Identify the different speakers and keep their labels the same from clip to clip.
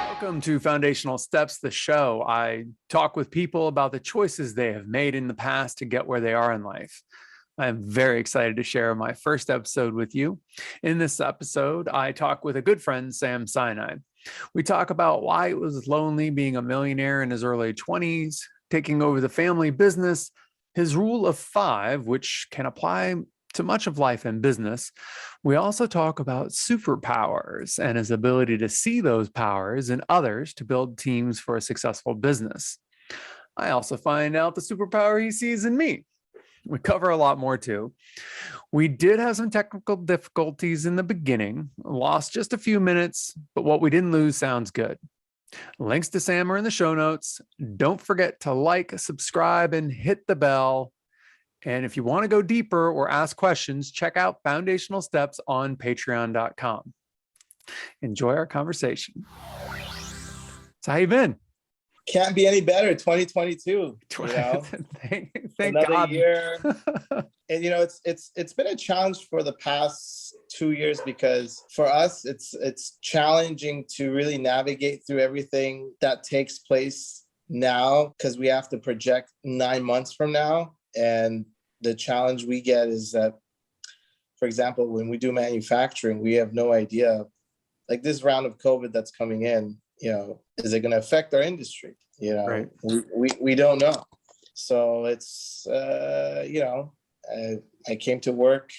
Speaker 1: Welcome to Foundational Steps, the show. I talk with people about the choices they have made in the past to get where they are in life. I'm very excited to share my first episode with you. In this episode, I talk with a good friend, Sam Sinai. We talk about why it was lonely being a millionaire in his early 20s, taking over the family business, his rule of 5, which can apply to much of life and business. We also talk about superpowers and his ability to see those powers in others to build teams for a successful business. I also find out the superpower he sees in me. We cover a lot more too. We did have some technical difficulties in the beginning, lost just a few minutes, but what we didn't lose sounds good. Links to Sam are in the show notes. Don't forget to like, subscribe, and hit the bell. And if you want to go deeper or ask questions, check out Foundational Steps on patreon.com. Enjoy our conversation. So how you been?
Speaker 2: Can't be any better. 2022. You know?
Speaker 1: Thank
Speaker 2: Another
Speaker 1: God.
Speaker 2: year. And you know, it's been a challenge for the past 2 years because for us, it's challenging to really navigate through everything that takes place now because we have to project 9 months from now. And the challenge we get is that, for example, when we do manufacturing, we have no idea, like this round of COVID that's coming in, you know, is it going to affect our industry? You know,
Speaker 1: right.
Speaker 2: we don't know. So it's, you know, I came to work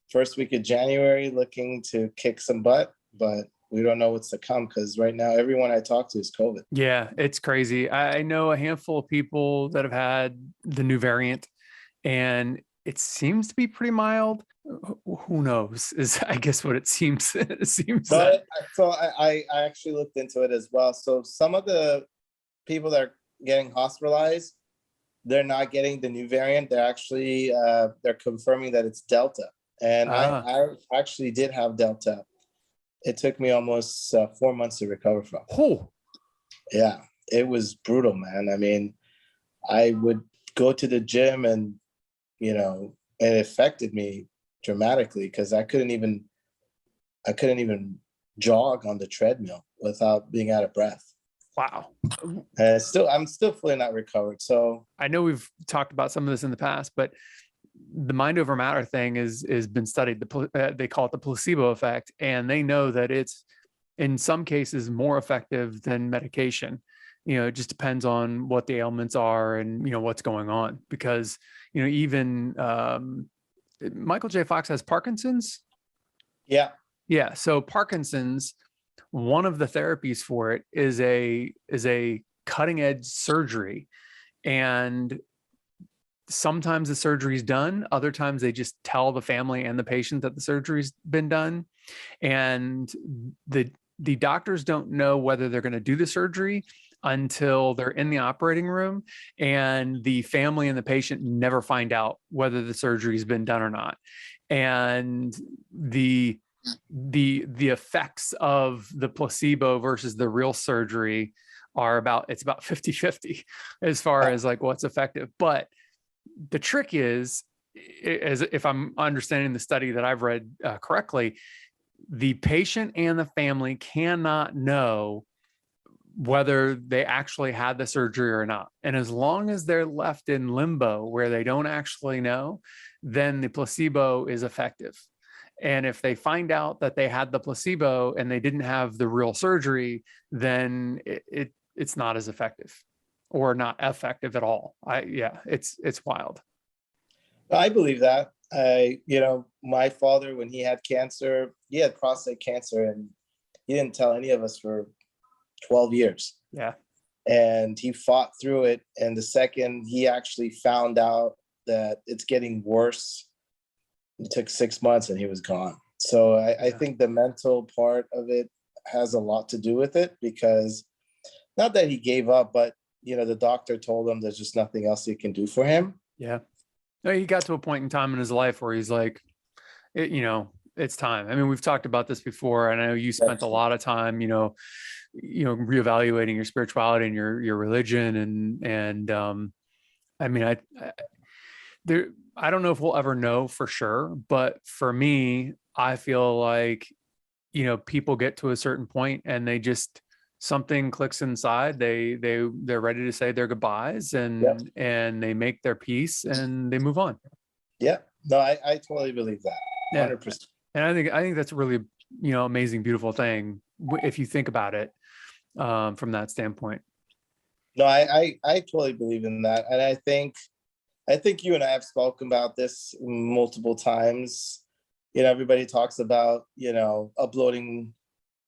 Speaker 2: first week of January looking to kick some butt, but we don't know what's to come because right now everyone I talk to is COVID.
Speaker 1: Yeah, it's crazy. I know a handful of people that have had the new variant and it seems to be pretty mild. Who knows is I guess what it seems. It seems
Speaker 2: but so I actually looked into it as well. So some of the people that are getting hospitalized, they're not getting the new variant. They're actually they're confirming that it's Delta. And I actually did have Delta. It took me almost 4 months to recover from.
Speaker 1: Oh,
Speaker 2: yeah, it was brutal, man. I mean, I would go to the gym and, you know, it affected me dramatically because I couldn't even jog on the treadmill without being out of breath.
Speaker 1: Wow.
Speaker 2: I'm still fully not recovered. So
Speaker 1: I know we've talked about some of this in the past, but the mind over matter thing is been studied. They call it the placebo effect, and they know that it's in some cases more effective than medication. You know, it just depends on what the ailments are and, you know, what's going on because, you know, even Michael J. Fox has Parkinson's.
Speaker 2: Yeah.
Speaker 1: Yeah. So Parkinson's, one of the therapies for it is a cutting edge surgery. And sometimes the surgery is done. Other times they just tell the family and the patient that the surgery's been done. And the doctors don't know whether they're going to do the surgery until they're in the operating room, and the family and the patient never find out whether the surgery's been done or not. And the effects of the placebo versus the real surgery are about 50-50 as far as like what's effective. But the trick is, as if I'm understanding the study that I've read correctly, the patient and the family cannot know whether they actually had the surgery or not. And as long as they're left in limbo where they don't actually know, then the placebo is effective. And if they find out that they had the placebo and they didn't have the real surgery, then it's not as effective or not effective at all. It's wild.
Speaker 2: I believe that. You know, my father, when he had cancer, he had prostate cancer and he didn't tell any of us for 12 years.
Speaker 1: Yeah.
Speaker 2: And he fought through it. And the second he actually found out that it's getting worse, it took 6 months and he was gone. So I think the mental part of it has a lot to do with it because not that he gave up, but, you know, the doctor told him there's just nothing else he can do for him.
Speaker 1: Yeah. No, he got to a point in time in his life where he's like, you know, it's time. I mean, we've talked about this before, and I know you spent a lot of time, you know, reevaluating your spirituality and your religion. And I mean, I don't know if we'll ever know for sure, but for me, I feel like, you know, people get to a certain point and they just, something clicks inside. They're ready to say their goodbyes,
Speaker 2: Yep.
Speaker 1: and they make their peace and they move on.
Speaker 2: Yeah. No, I totally believe that.
Speaker 1: Yeah.
Speaker 2: 100%.
Speaker 1: And I think that's a really, you know, amazing, beautiful thing if you think about it from that standpoint.
Speaker 2: No, I totally believe in that. And I think you and I have spoken about this multiple times. You know, everybody talks about, you know, uploading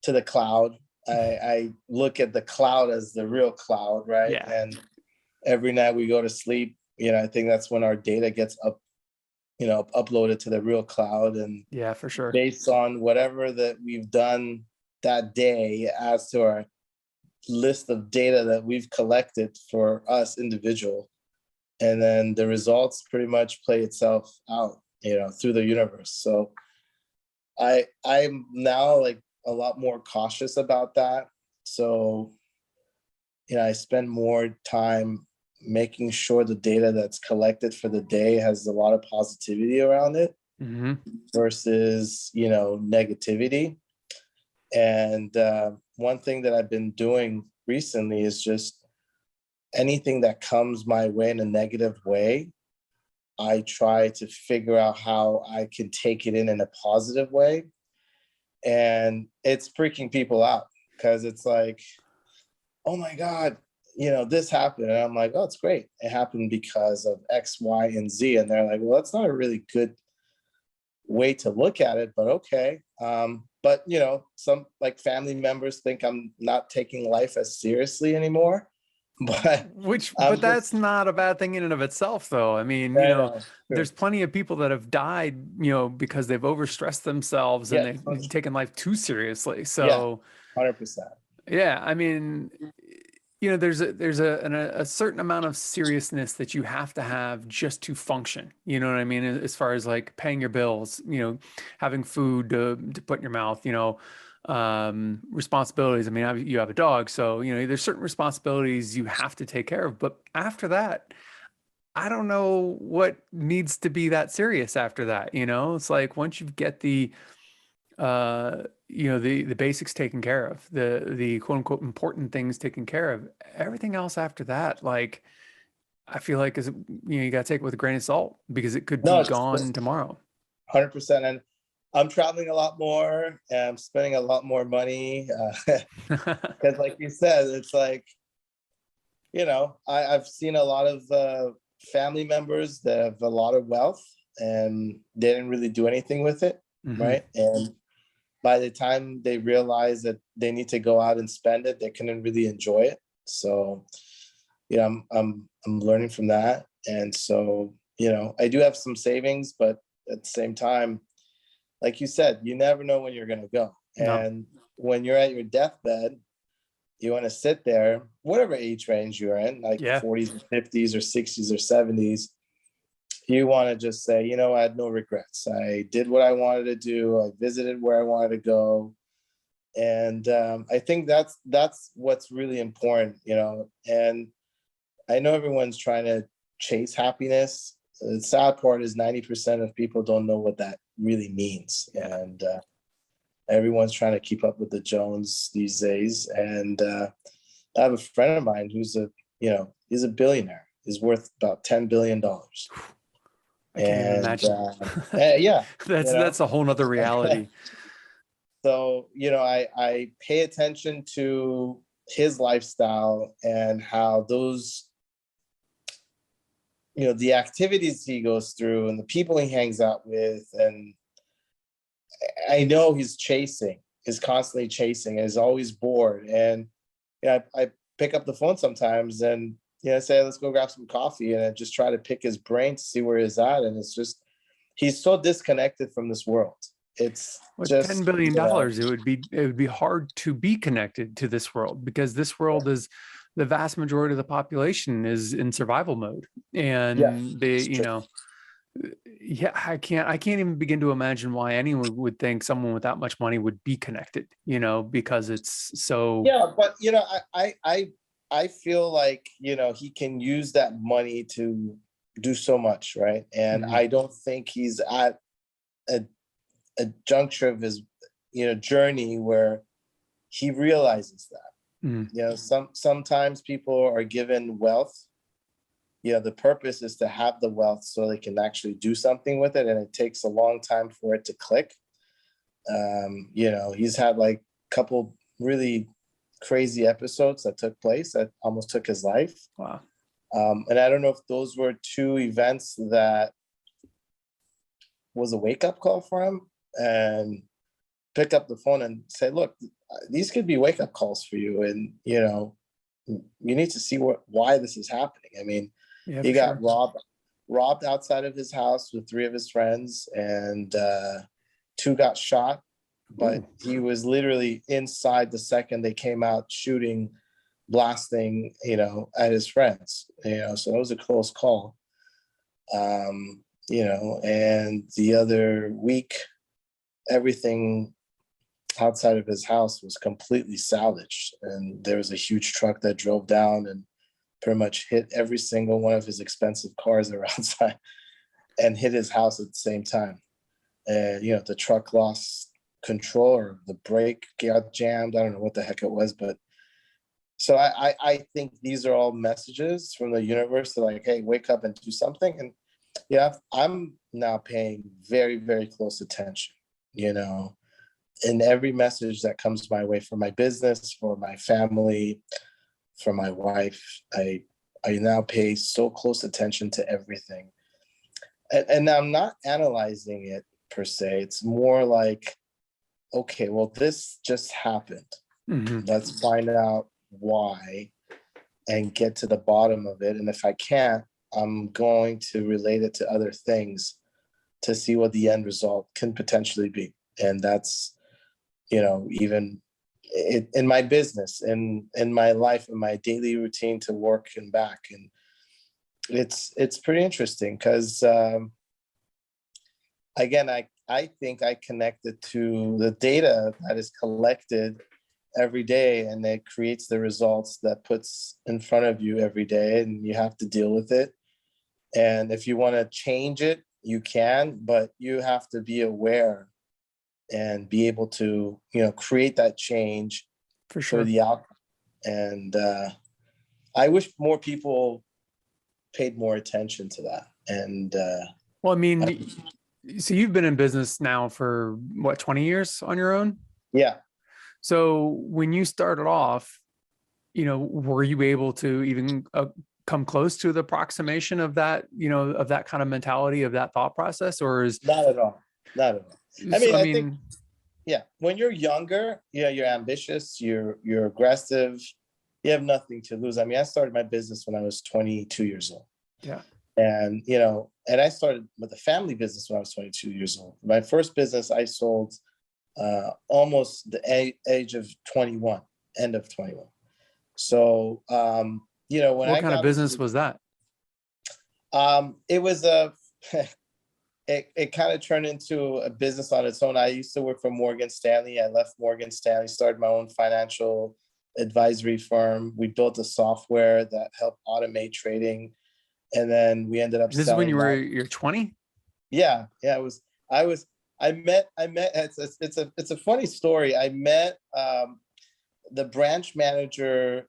Speaker 2: to the cloud. I look at the cloud as the real cloud, right?
Speaker 1: Yeah.
Speaker 2: And every night we go to sleep, you know, I think that's when our data gets uploaded to the real cloud. And
Speaker 1: Yeah, for sure.
Speaker 2: based on whatever that we've done that day as to our list of data that we've collected for us individual, and then the results pretty much play itself out, you know, through the universe. So I'm now like a lot more cautious about that. So, you know, I spend more time making sure the data that's collected for the day has a lot of positivity around it versus, you know, negativity. And one thing that I've been doing recently is just anything that comes my way in a negative way, I try to figure out how I can take it in a positive way. And it's freaking people out because it's like, oh my God, you know, this happened. And I'm like, oh, it's great. It happened because of X, Y, and Z. And they're like, well, that's not a really good way to look at it, but okay. But you know, some like family members think I'm not taking life as seriously anymore. But
Speaker 1: But that's not a bad thing in and of itself, though. I mean, you know, there's plenty of people that have died, you know, because they've overstressed themselves and they've taken life too seriously. So,
Speaker 2: 100%.
Speaker 1: Yeah, I mean, you know, there's a certain amount of seriousness that you have to have just to function. You know what I mean? As far as like paying your bills, you know, having food to put in your mouth, you know, responsibilities. I mean, you have a dog, so, you know, there's certain responsibilities you have to take care of. But after that, I don't know what needs to be that serious after that. You know, it's like once you get you know, the basics taken care of, the quote unquote important things taken care of, everything else after that, like, I feel like is, you know, you got to take it with a grain of salt because it could be gone tomorrow.
Speaker 2: 100%. And I'm traveling a lot more and I'm spending a lot more money because like you said, it's like, you know, I've seen a lot of family members that have a lot of wealth and they didn't really do anything with it, right? And by the time they realize that they need to go out and spend it, they couldn't really enjoy it. So, you know, I'm learning from that. And so, you know, I do have some savings, but at the same time, like you said, you never know when you're going to go. And when you're at your deathbed, you want to sit there, whatever age range you're in, like 40s or 50s or 60s or 70s, you want to just say, you know, I had no regrets. I did what I wanted to do. I visited where I wanted to go. And I think that's what's really important, you know. And I know everyone's trying to chase happiness. The sad part is 90% of people don't know what that really means. And everyone's trying to keep up with the Jones these days. And I have a friend of mine who's he's a billionaire. He's worth about $10 billion.
Speaker 1: I can't even imagine.
Speaker 2: Yeah.
Speaker 1: That's a whole nother reality.
Speaker 2: So, you know, I pay attention to his lifestyle and how those, you know, the activities he goes through and the people he hangs out with. And I know he's constantly chasing and is always bored. And yeah, I pick up the phone sometimes and, you know, say, let's go grab some coffee, and I just try to pick his brain to see where he's at. And it's just, he's so disconnected from this world. It's
Speaker 1: with
Speaker 2: just
Speaker 1: $10 billion, it would be hard to be connected to this world, because this world is, the vast majority of the population is in survival mode. And I can't even begin to imagine why anyone would think someone with that much money would be connected, you know, because it's so.
Speaker 2: Yeah, but you know, I feel like, you know, he can use that money to do so much, right? And I don't think he's at a juncture of his, journey where he realizes that. Sometimes people are given wealth. The purpose is to have the wealth so they can actually do something with it, and it takes a long time for it to click. He's had like a couple really crazy episodes that took place that almost took his life.
Speaker 1: Wow.
Speaker 2: And I don't know if those were two events that was a wake-up call for him, and pick up the phone and say, look, these could be wake-up calls for you, and you need to see why this is happening. I mean, he got robbed outside of his house with 3 of his friends, and 2 got shot, but he was literally inside the second they came out shooting, blasting, at his friends, so it was a close call. And the other week, everything outside of his house was completely salvaged, and there was a huge truck that drove down and pretty much hit every single one of his expensive cars that were outside and hit his house at the same time. And the truck lost control, or the brake got jammed. I don't know what the heck it was, but so I think these are all messages from the universe to like, hey, wake up and do something. And I'm now paying very, very close attention, in every message that comes my way for my business, for my family, for my wife. I now pay so close attention to everything. And I'm not analyzing it per se. It's more like, okay, well, this just happened. Let's find out why and get to the bottom of it. And if I can't, I'm going to relate it to other things to see what the end result can potentially be. And that's, even in my business, in my life, in my daily routine to work and back. And it's pretty interesting because, again, I think I connected to the data that is collected every day, and it creates the results that puts in front of you every day, and you have to deal with it. And if you want to change it, you can, but you have to be aware and be able to, create that change for the outcome. And I wish more people paid more attention to that. And
Speaker 1: well, I mean, so you've been in business now for what, 20 years on your own?
Speaker 2: Yeah.
Speaker 1: So when you started off, were you able to even come close to the approximation of that, of that kind of mentality, of that thought process, or is
Speaker 2: not at all? Not at all. I think, when you're younger, you're ambitious, you're aggressive, you have nothing to lose. I mean, I started my business when I was 22 years old.
Speaker 1: Yeah.
Speaker 2: And, and I started with a family business when I was 22 years old. My first business I sold almost the age of 21, end of 21. So, when
Speaker 1: what kind of business was that?
Speaker 2: It was it kind of turned into a business on its own. I used to work for Morgan Stanley. I left Morgan Stanley, started my own financial advisory firm. We built a software that helped automate trading. And then we ended up
Speaker 1: This is when you're 20?
Speaker 2: Yeah. I met, it's a funny story. I met the branch manager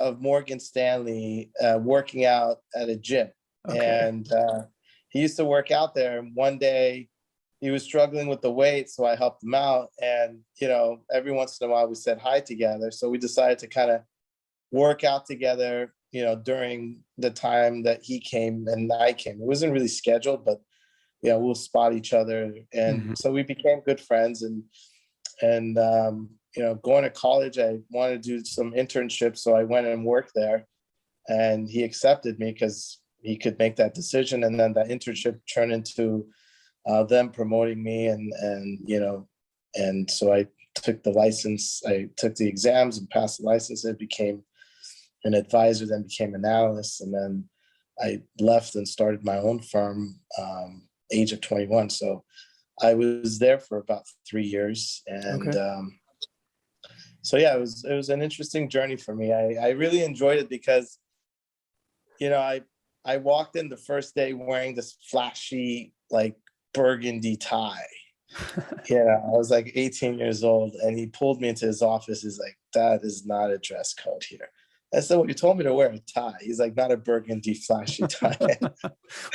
Speaker 2: of Morgan Stanley working out at a gym. Okay. And he used to work out there. And one day he was struggling with the weight, so I helped him out. And, every once in a while we said hi together. So we decided to kind of work out together, during the time that he came and I came. It wasn't really scheduled, but, we'll spot each other. And so we became good friends. And going to college, I wanted to do some internships. So I went and worked there, and he accepted me because he could make that decision. And then that internship turned into them promoting me. And so I took the license, I took the exams and passed the license. I became an advisor, then became an analyst. And then I left and started my own firm, age of 21. So I was there for about 3 years. And so, yeah, it was an interesting journey for me. I really enjoyed it because, I walked in the first day wearing this flashy, like burgundy tie. Yeah, I was like 18 years old, and he pulled me into his office. He's like, "That is not a dress code here." I said, "Well, you told me to wear a tie." He's like, "Not a burgundy flashy tie."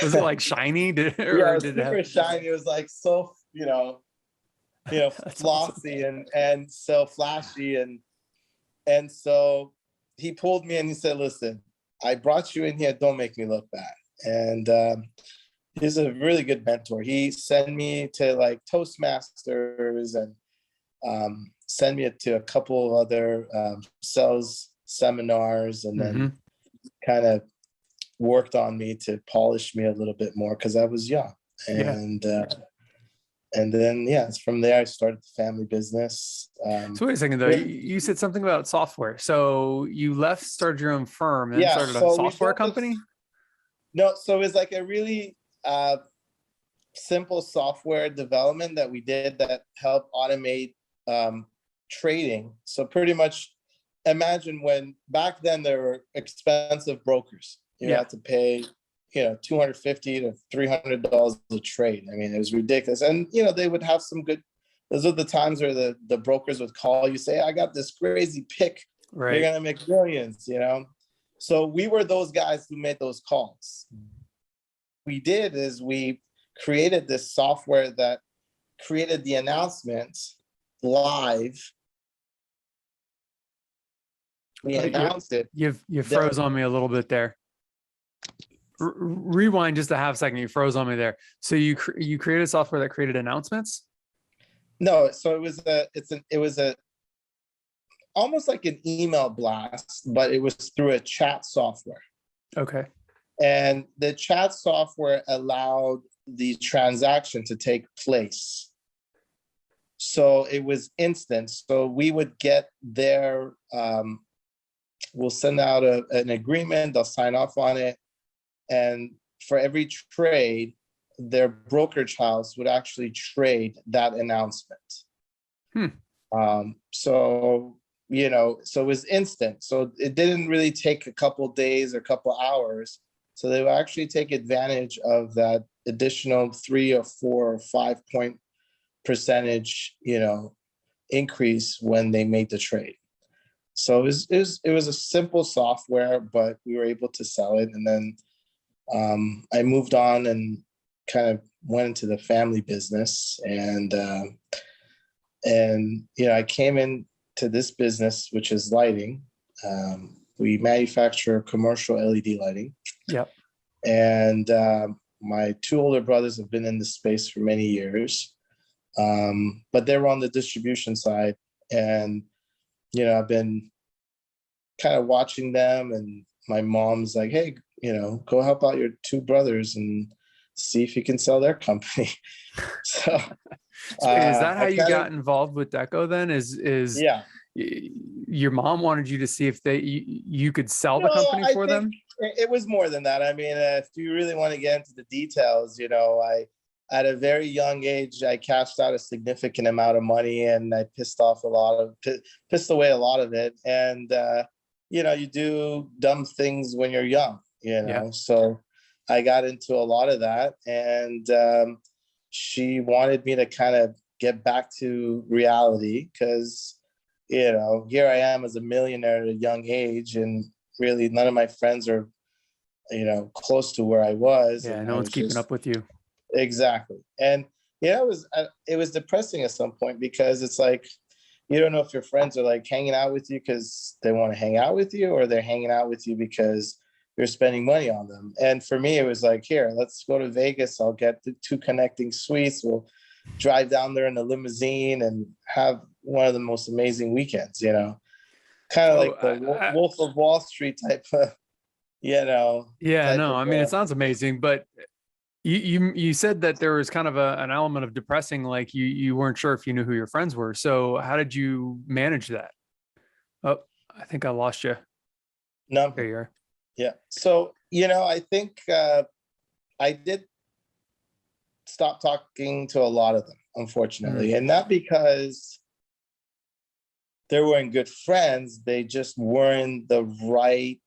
Speaker 1: Was it like shiny?
Speaker 2: Yeah, it
Speaker 1: Or
Speaker 2: was
Speaker 1: did it have?
Speaker 2: super shiny. It was like so,
Speaker 1: That's awesome.
Speaker 2: flossy and so flashy, and so he pulled me and he said, "Listen, I brought you in here. Don't make me look bad." And he's a really good mentor. He sent me to like Toastmasters and send me to a couple of other sales seminars, and
Speaker 1: Hmm.
Speaker 2: then kind of worked on me to polish me a little bit more because I was young.
Speaker 1: Yeah.
Speaker 2: And then yeah, it's from there I started the family business.
Speaker 1: So wait a second though. You said something about software. So you left, started your own firm, and then
Speaker 2: Yeah,
Speaker 1: started a
Speaker 2: so we
Speaker 1: software
Speaker 2: built this.
Speaker 1: company.
Speaker 2: No, so it's like a really simple software development that we did that helped automate trading. So pretty much imagine when back then there were expensive brokers. You
Speaker 1: Yeah.
Speaker 2: had to pay, $250 to $300 a trade. I mean, it was ridiculous. And they would have some good. Those are the times where the brokers would call you, say, "I got this crazy pick. You're
Speaker 1: Right.
Speaker 2: gonna make millions." So we were those guys who made those calls. We did is we created this software that created the announcements live. We announced it.
Speaker 1: You froze on me a little bit there. Rewind just a half second. You froze on me there. So you created software that created announcements.
Speaker 2: No, so it was a almost like an email blast, but it was through a chat software.
Speaker 1: Okay.
Speaker 2: And the chat software allowed the transaction to take place. So it was instant. So we would get their, we'll send out an agreement, they'll sign off on it. And for every trade, their brokerage house would actually trade that announcement. So it was instant. So it didn't really take a couple of days or a couple of hours. So they would actually take advantage of that additional 3 or 4 or 5 point percentage, increase when they made the trade. So it was a simple software, but we were able to sell it. And then I moved on and kind of went into the family business, and I came into this business, which is lighting. We manufacture commercial LED lighting.
Speaker 1: Yep.
Speaker 2: And my 2 older brothers have been in this space for many years, but they were on the distribution side, and I've been kind of watching them, and my mom's like, "Hey, go help out your 2 brothers and see if you can sell their company." So,
Speaker 1: is that how you got involved with Deco then? Is
Speaker 2: yeah.
Speaker 1: Your mom wanted you to see if you could sell the company for them?
Speaker 2: It was more than that. I mean, if you really want to get into the details, I at a very young age, I cashed out a significant amount of money, and I pissed away a lot of it. And you do dumb things when you're young,
Speaker 1: Yeah.
Speaker 2: So I got into a lot of that, and she wanted me to kind of get back to reality because, here I am as a millionaire at a young age, and really none of my friends are, close to where I was.
Speaker 1: Yeah,
Speaker 2: and
Speaker 1: no one's keeping up with you.
Speaker 2: Exactly. And it was depressing at some point, because it's like, you don't know if your friends are like hanging out with you because they want to hang out with you, or they're hanging out with you because you're spending money on them. And for me, it was like, here, let's go to Vegas. I'll get the 2 connecting suites. We'll drive down there in a limousine and have one of the most amazing weekends, kind of like the Wolf of Wall Street type of,
Speaker 1: Yeah, no, I mean, it
Speaker 2: of,
Speaker 1: sounds amazing, but you said that there was kind of an element of depressing, like you weren't sure if you knew who your friends were. So how did you manage that? Oh, I think I lost you.
Speaker 2: No.
Speaker 1: There you are.
Speaker 2: Yeah. So, I think I did stop talking to a lot of them, unfortunately. And not because they weren't good friends, they just weren't the right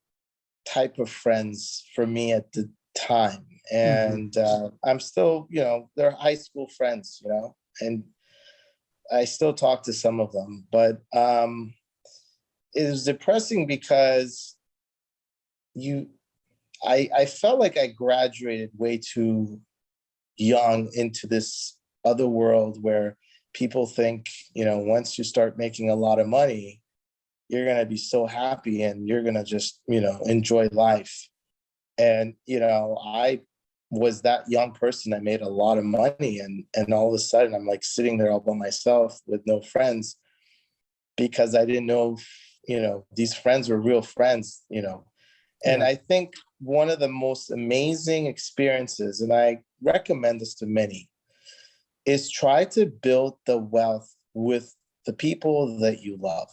Speaker 2: type of friends for me at time. And I'm still, they're high school friends, and I still talk to some of them, but it was depressing because I felt like I graduated way too young into this other world where people think, once you start making a lot of money, you're going to be so happy and you're going to just, enjoy life. And, I was that young person that made a lot of money. And all of a sudden I'm like sitting there all by myself with no friends because I didn't know, these friends were real friends, And I think one of the most amazing experiences, and I recommend this to many, is try to build the wealth with the people that you love.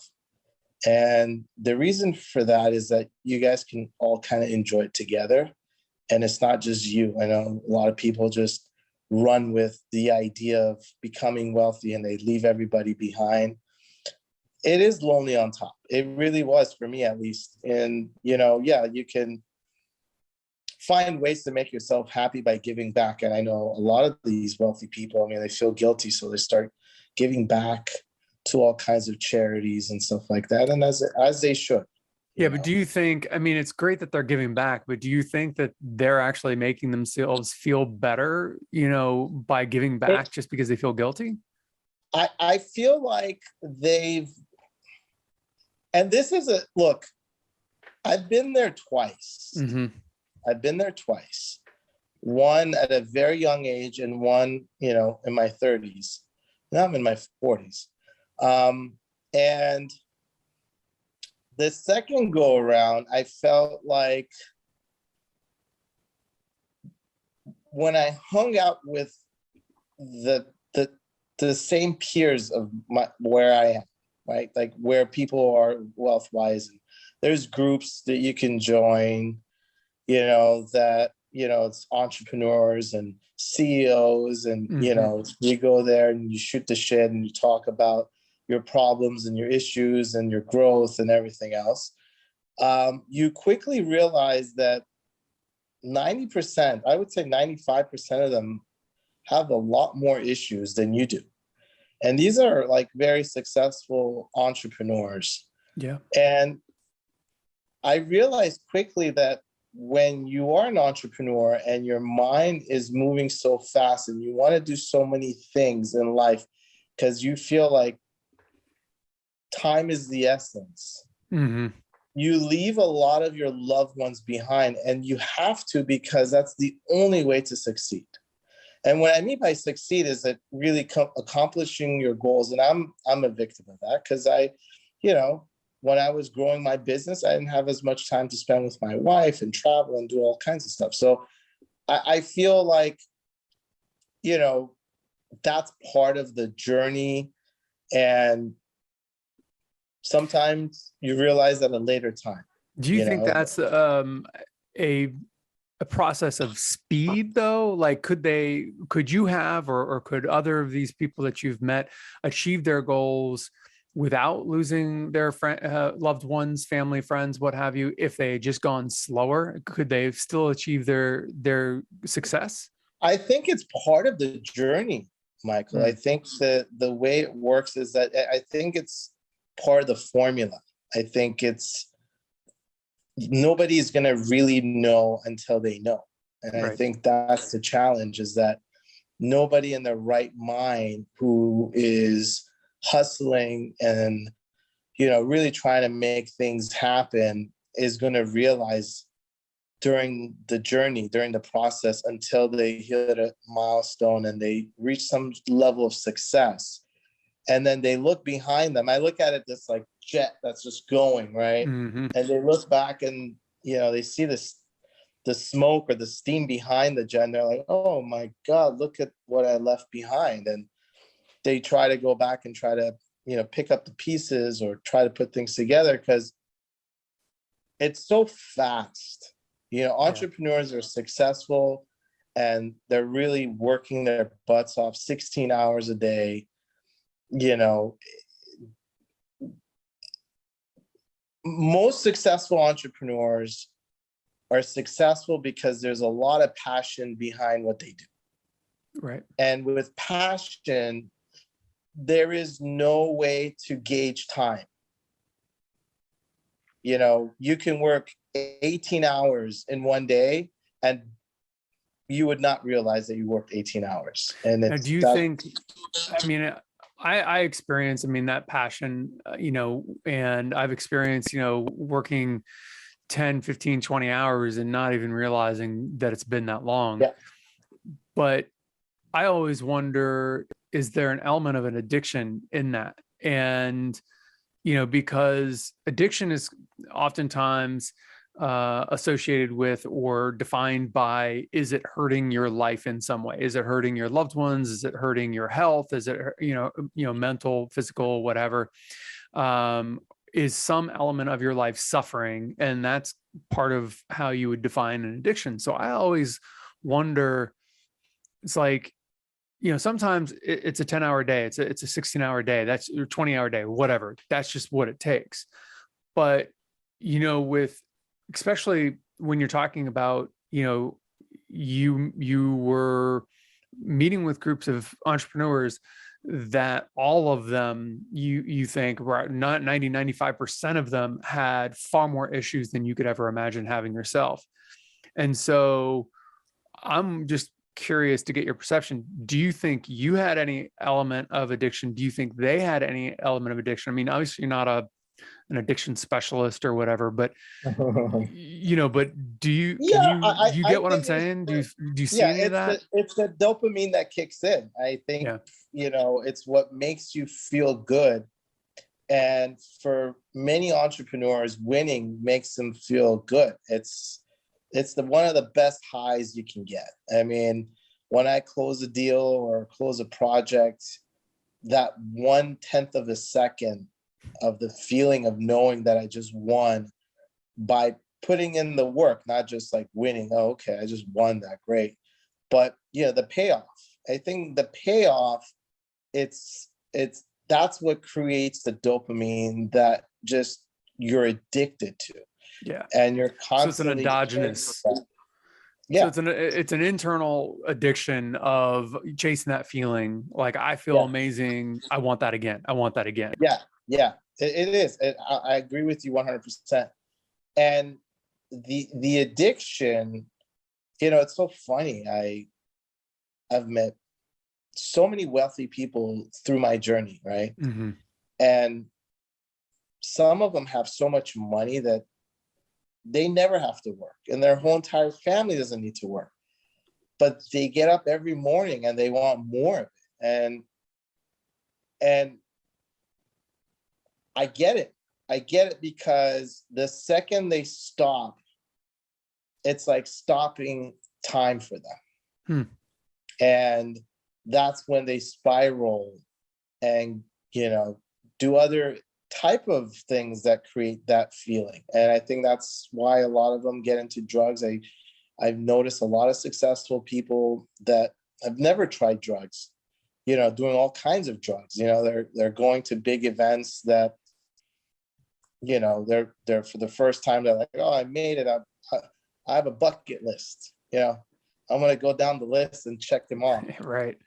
Speaker 2: And the reason for that is that you guys can all kind of enjoy it together. And it's not just you. I know a lot of people just run with the idea of becoming wealthy and they leave everybody behind. It is lonely on top. It really was for me, at least. And, you can find ways to make yourself happy by giving back. And I know a lot of these wealthy people, they feel guilty, so they start giving back to all kinds of charities and stuff like that. And as they should.
Speaker 1: Yeah, but do you think, it's great that they're giving back, but do you think that they're actually making themselves feel better, by giving back just because they feel guilty?
Speaker 2: I feel like and this is look, I've been there twice. I've been there twice. One at a very young age and one, in my 30s. Now I'm in my 40s. And the second go around, I felt like when I hung out with the same peers of where I am, right? Like where people are wealth-wise, and there's groups that you can join, it's entrepreneurs and CEOs, and you go there and you shoot the shit and you talk about your problems and your issues and your growth and everything else. You quickly realize that 90%, I would say 95% of them have a lot more issues than you do. And these are like very successful entrepreneurs.
Speaker 1: Yeah.
Speaker 2: And I realized quickly that when you are an entrepreneur and your mind is moving so fast and you want to do so many things in life because you feel like time is the essence, you leave a lot of your loved ones behind, and you have to, because that's the only way to succeed. And what I mean by succeed is that really accomplishing your goals. And I'm a victim of that because when I was growing my business, I didn't have as much time to spend with my wife and travel and do all kinds of stuff. So I feel like, that's part of the journey. And sometimes you realize at a later time.
Speaker 1: Do you think that's a process of speed though? Like could you have, or could other of these people that you've met achieve their goals without losing their loved ones, family, friends, what have you? If they had just gone slower, could they still achieve their success?
Speaker 2: I think it's part of the journey, Michael. I think that the way it works is that I think it's part of the formula. I think nobody's going to really know until they know. And I think that's the challenge, is that nobody in their right mind who is hustling and, really trying to make things happen is going to realize during the journey, during the process, until they hit a milestone and they reach some level of success. And then they look behind them. I look at it this like jet that's just going, right? And they look back and, they see the smoke or the steam behind the jet. And they're like, oh my God, look at what I left behind. And they try to go back and try to, pick up the pieces or try to put things together because it's so fast. Entrepreneurs are successful and they're really working their butts off 16 hours a day. Most successful entrepreneurs are successful because there's a lot of passion behind what they do.
Speaker 1: Right.
Speaker 2: And with passion, there is no way to gauge time. You know, you can work 18 hours in one day and you would not realize that you worked 18 hours. And
Speaker 1: Now,
Speaker 2: it's
Speaker 1: do you
Speaker 2: that,
Speaker 1: think, I mean, I experience, I mean, that passion, you know, and I've experienced, you know, working 10, 15, 20 hours and not even realizing that it's been that long.
Speaker 2: yeah,
Speaker 1: But I always wonder, is there an element of an addiction in that? And, you know, because addiction is oftentimes associated with or defined by, is it hurting your life in some way? Is it hurting your loved ones? Is it hurting your health? Is it, you know, mental, physical, whatever? Is some element of your life suffering? And that's part of how you would define an addiction. So I always wonder, it's like, you know, sometimes it's a 10-hour day, it's a 16-hour day, that's a 20-hour day, whatever. That's just what it takes. But, you know, with, especially when you're talking about, you know, you were meeting with groups of entrepreneurs that all of them, you think, right, not 95% of them had far more issues than you could ever imagine having yourself. And so I'm just curious to get your perception. Do you think you had any element of addiction? Do you think they had any element of addiction? I mean, obviously you're not an addiction specialist or whatever, but you know, but do you,
Speaker 2: yeah,
Speaker 1: do you get what I'm saying? Do you see
Speaker 2: yeah,
Speaker 1: any of that?
Speaker 2: it's the dopamine that kicks in. I think,
Speaker 1: Yeah.
Speaker 2: you know, it's what makes you feel good. And for many entrepreneurs, winning makes them feel good. It's the one of the best highs you can get. I mean, when I close a deal or close a project, that 1/10 of a second of the feeling of knowing that I just won by putting in the work, not just like winning. Oh, okay, I just won that, great. But yeah, the payoff. I think the payoff, it's that's what creates the dopamine that just you're addicted to.
Speaker 1: Yeah.
Speaker 2: And you're
Speaker 1: So it's an
Speaker 2: constantly
Speaker 1: endogenous.
Speaker 2: yeah,
Speaker 1: So it's an internal addiction of chasing that feeling. Like, I feel
Speaker 2: yeah,
Speaker 1: amazing. I want that again. I want that again.
Speaker 2: yeah, yeah. It is. I agree with you 100%. And the addiction, you know, it's so funny. I've met so many wealthy people through my journey, right?
Speaker 1: Mm-hmm.
Speaker 2: And some of them have so much money that they never have to work, and their whole entire family doesn't need to work. But they get up every morning and they want more of it. And I get it. I get it, because the second they stop, it's like stopping time for them.
Speaker 1: Hmm.
Speaker 2: And that's when they spiral and, you know, do other type of things that create that feeling. And I think that's why a lot of them get into drugs. I've noticed a lot of successful people that have never tried drugs, you know, doing all kinds of drugs. You know, they're going to big events that, you know, they're for the first time, they're like, oh, I made it. I have a bucket list. You know, I'm going to go down the list and check them off.
Speaker 1: Right.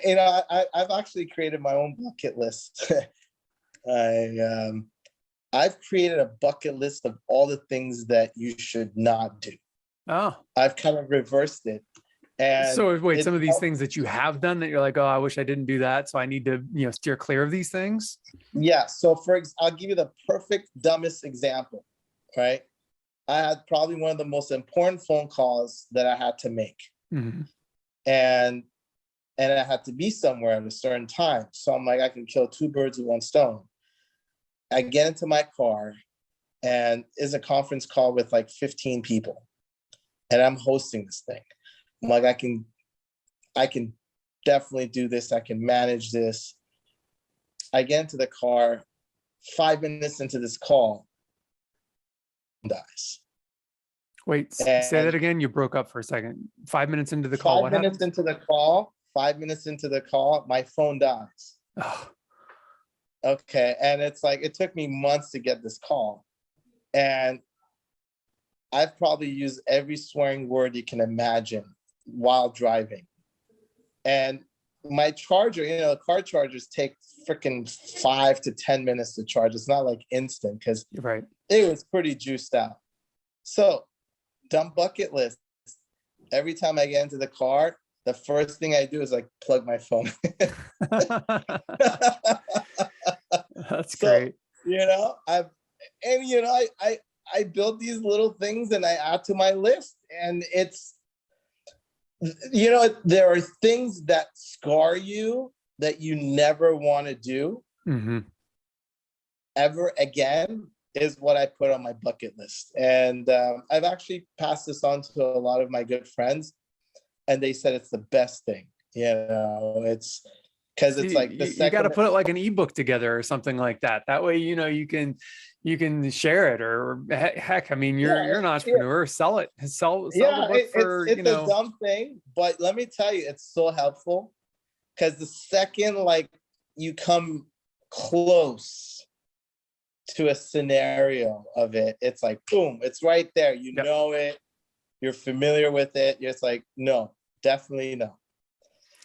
Speaker 2: You know, I've actually created my own bucket list. I've created a bucket list of all the things that you should not do.
Speaker 1: Oh,
Speaker 2: I've kind of reversed it. And
Speaker 1: so wait, some of these things that you have done that you're like, oh, I wish I didn't do that, so I need to, you know, steer clear of these things.
Speaker 2: yeah. So I'll give you the perfect dumbest example, right? I had probably one of the most important phone calls that I had to make.
Speaker 1: Mm-hmm.
Speaker 2: And I had to be somewhere at a certain time. So I'm like, I can kill two birds with one stone. I get into my car, and it's a conference call with like 15 people. And I'm hosting this thing. I'm like, I can definitely do this. I can manage this. I get into the car. 5 minutes into this call, dies.
Speaker 1: Wait, say that again. You broke up for a second. 5 minutes into the call, what happened?
Speaker 2: 5 minutes into the call, my phone dies.
Speaker 1: Oh.
Speaker 2: Okay. And it's like, it took me months to get this call. And I've probably used every swearing word you can imagine while driving. And my charger, car chargers take freaking 5 to 10 minutes to charge. It's not like instant because
Speaker 1: Right.
Speaker 2: it was pretty juiced out. So, dumb bucket list. Every time I get into the car, the first thing I do is like plug my phone.
Speaker 1: That's
Speaker 2: So,
Speaker 1: great.
Speaker 2: I build these little things and I add to my list, and it's, there are things that scar you that you never want to do ever again, is what I put on my bucket list. And I've actually passed this on to a lot of my good friends, and they said it's the best thing. It's because it's like
Speaker 1: you got to put it like an ebook together or something like that. That way, you can share it, or heck, I mean, you're an entrepreneur. Sell it. Sell the book for,
Speaker 2: it's a dumb thing, but let me tell you, it's so helpful, because the second like you come close to a scenario of it, it's like boom, it's right there.
Speaker 1: Yep.
Speaker 2: Know it, you're familiar with it. It's like, no, definitely no.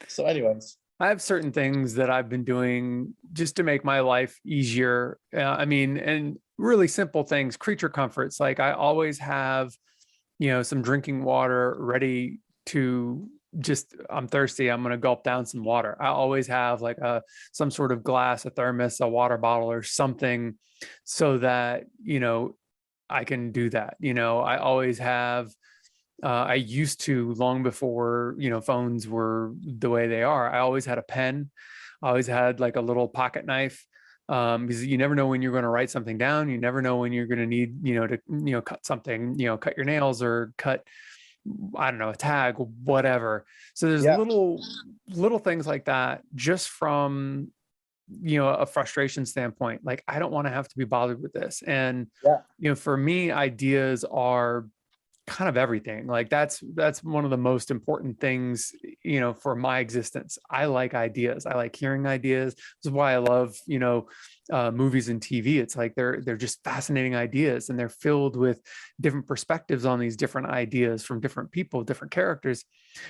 Speaker 2: So anyways,
Speaker 1: I have certain things that I've been doing just to make my life easier. And really simple things, creature comforts. Like I always have, some drinking water ready to I'm thirsty, I'm going to gulp down some water. I always have like some sort of glass, a thermos, a water bottle or something, so that, I can do that. I always have, I used to, long before, phones were the way they are, I always had a pen. I always had like a little pocket knife, because you never know when you're going to write something down. You never know when you're going to need, to, cut something, cut your nails or cut, I don't know, a tag, whatever. So there's little things like that, just from, a frustration standpoint. Like, I don't want to have to be bothered with this. And, for me, ideas are kind of everything. Like that's one of the most important things, for my existence. I like ideas. I like hearing ideas. This is why I love, movies and TV. It's like they're just fascinating ideas, and they're filled with different perspectives on these different ideas from different people, different characters.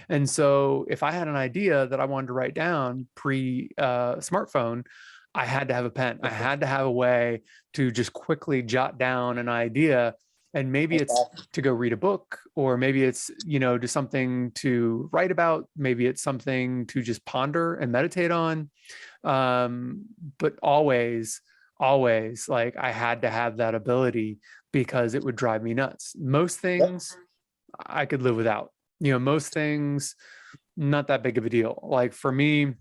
Speaker 1: And so if I had an idea that I wanted to write down pre smartphone, I had to have a pen. I had to have a way to just quickly jot down an idea. And maybe it's to go read a book, or maybe it's, just something to write about. Maybe it's something to just ponder and meditate on. But always, like, I had to have that ability, because it would drive me nuts. Most things I could live without, most things, not that big of a deal. Like for me,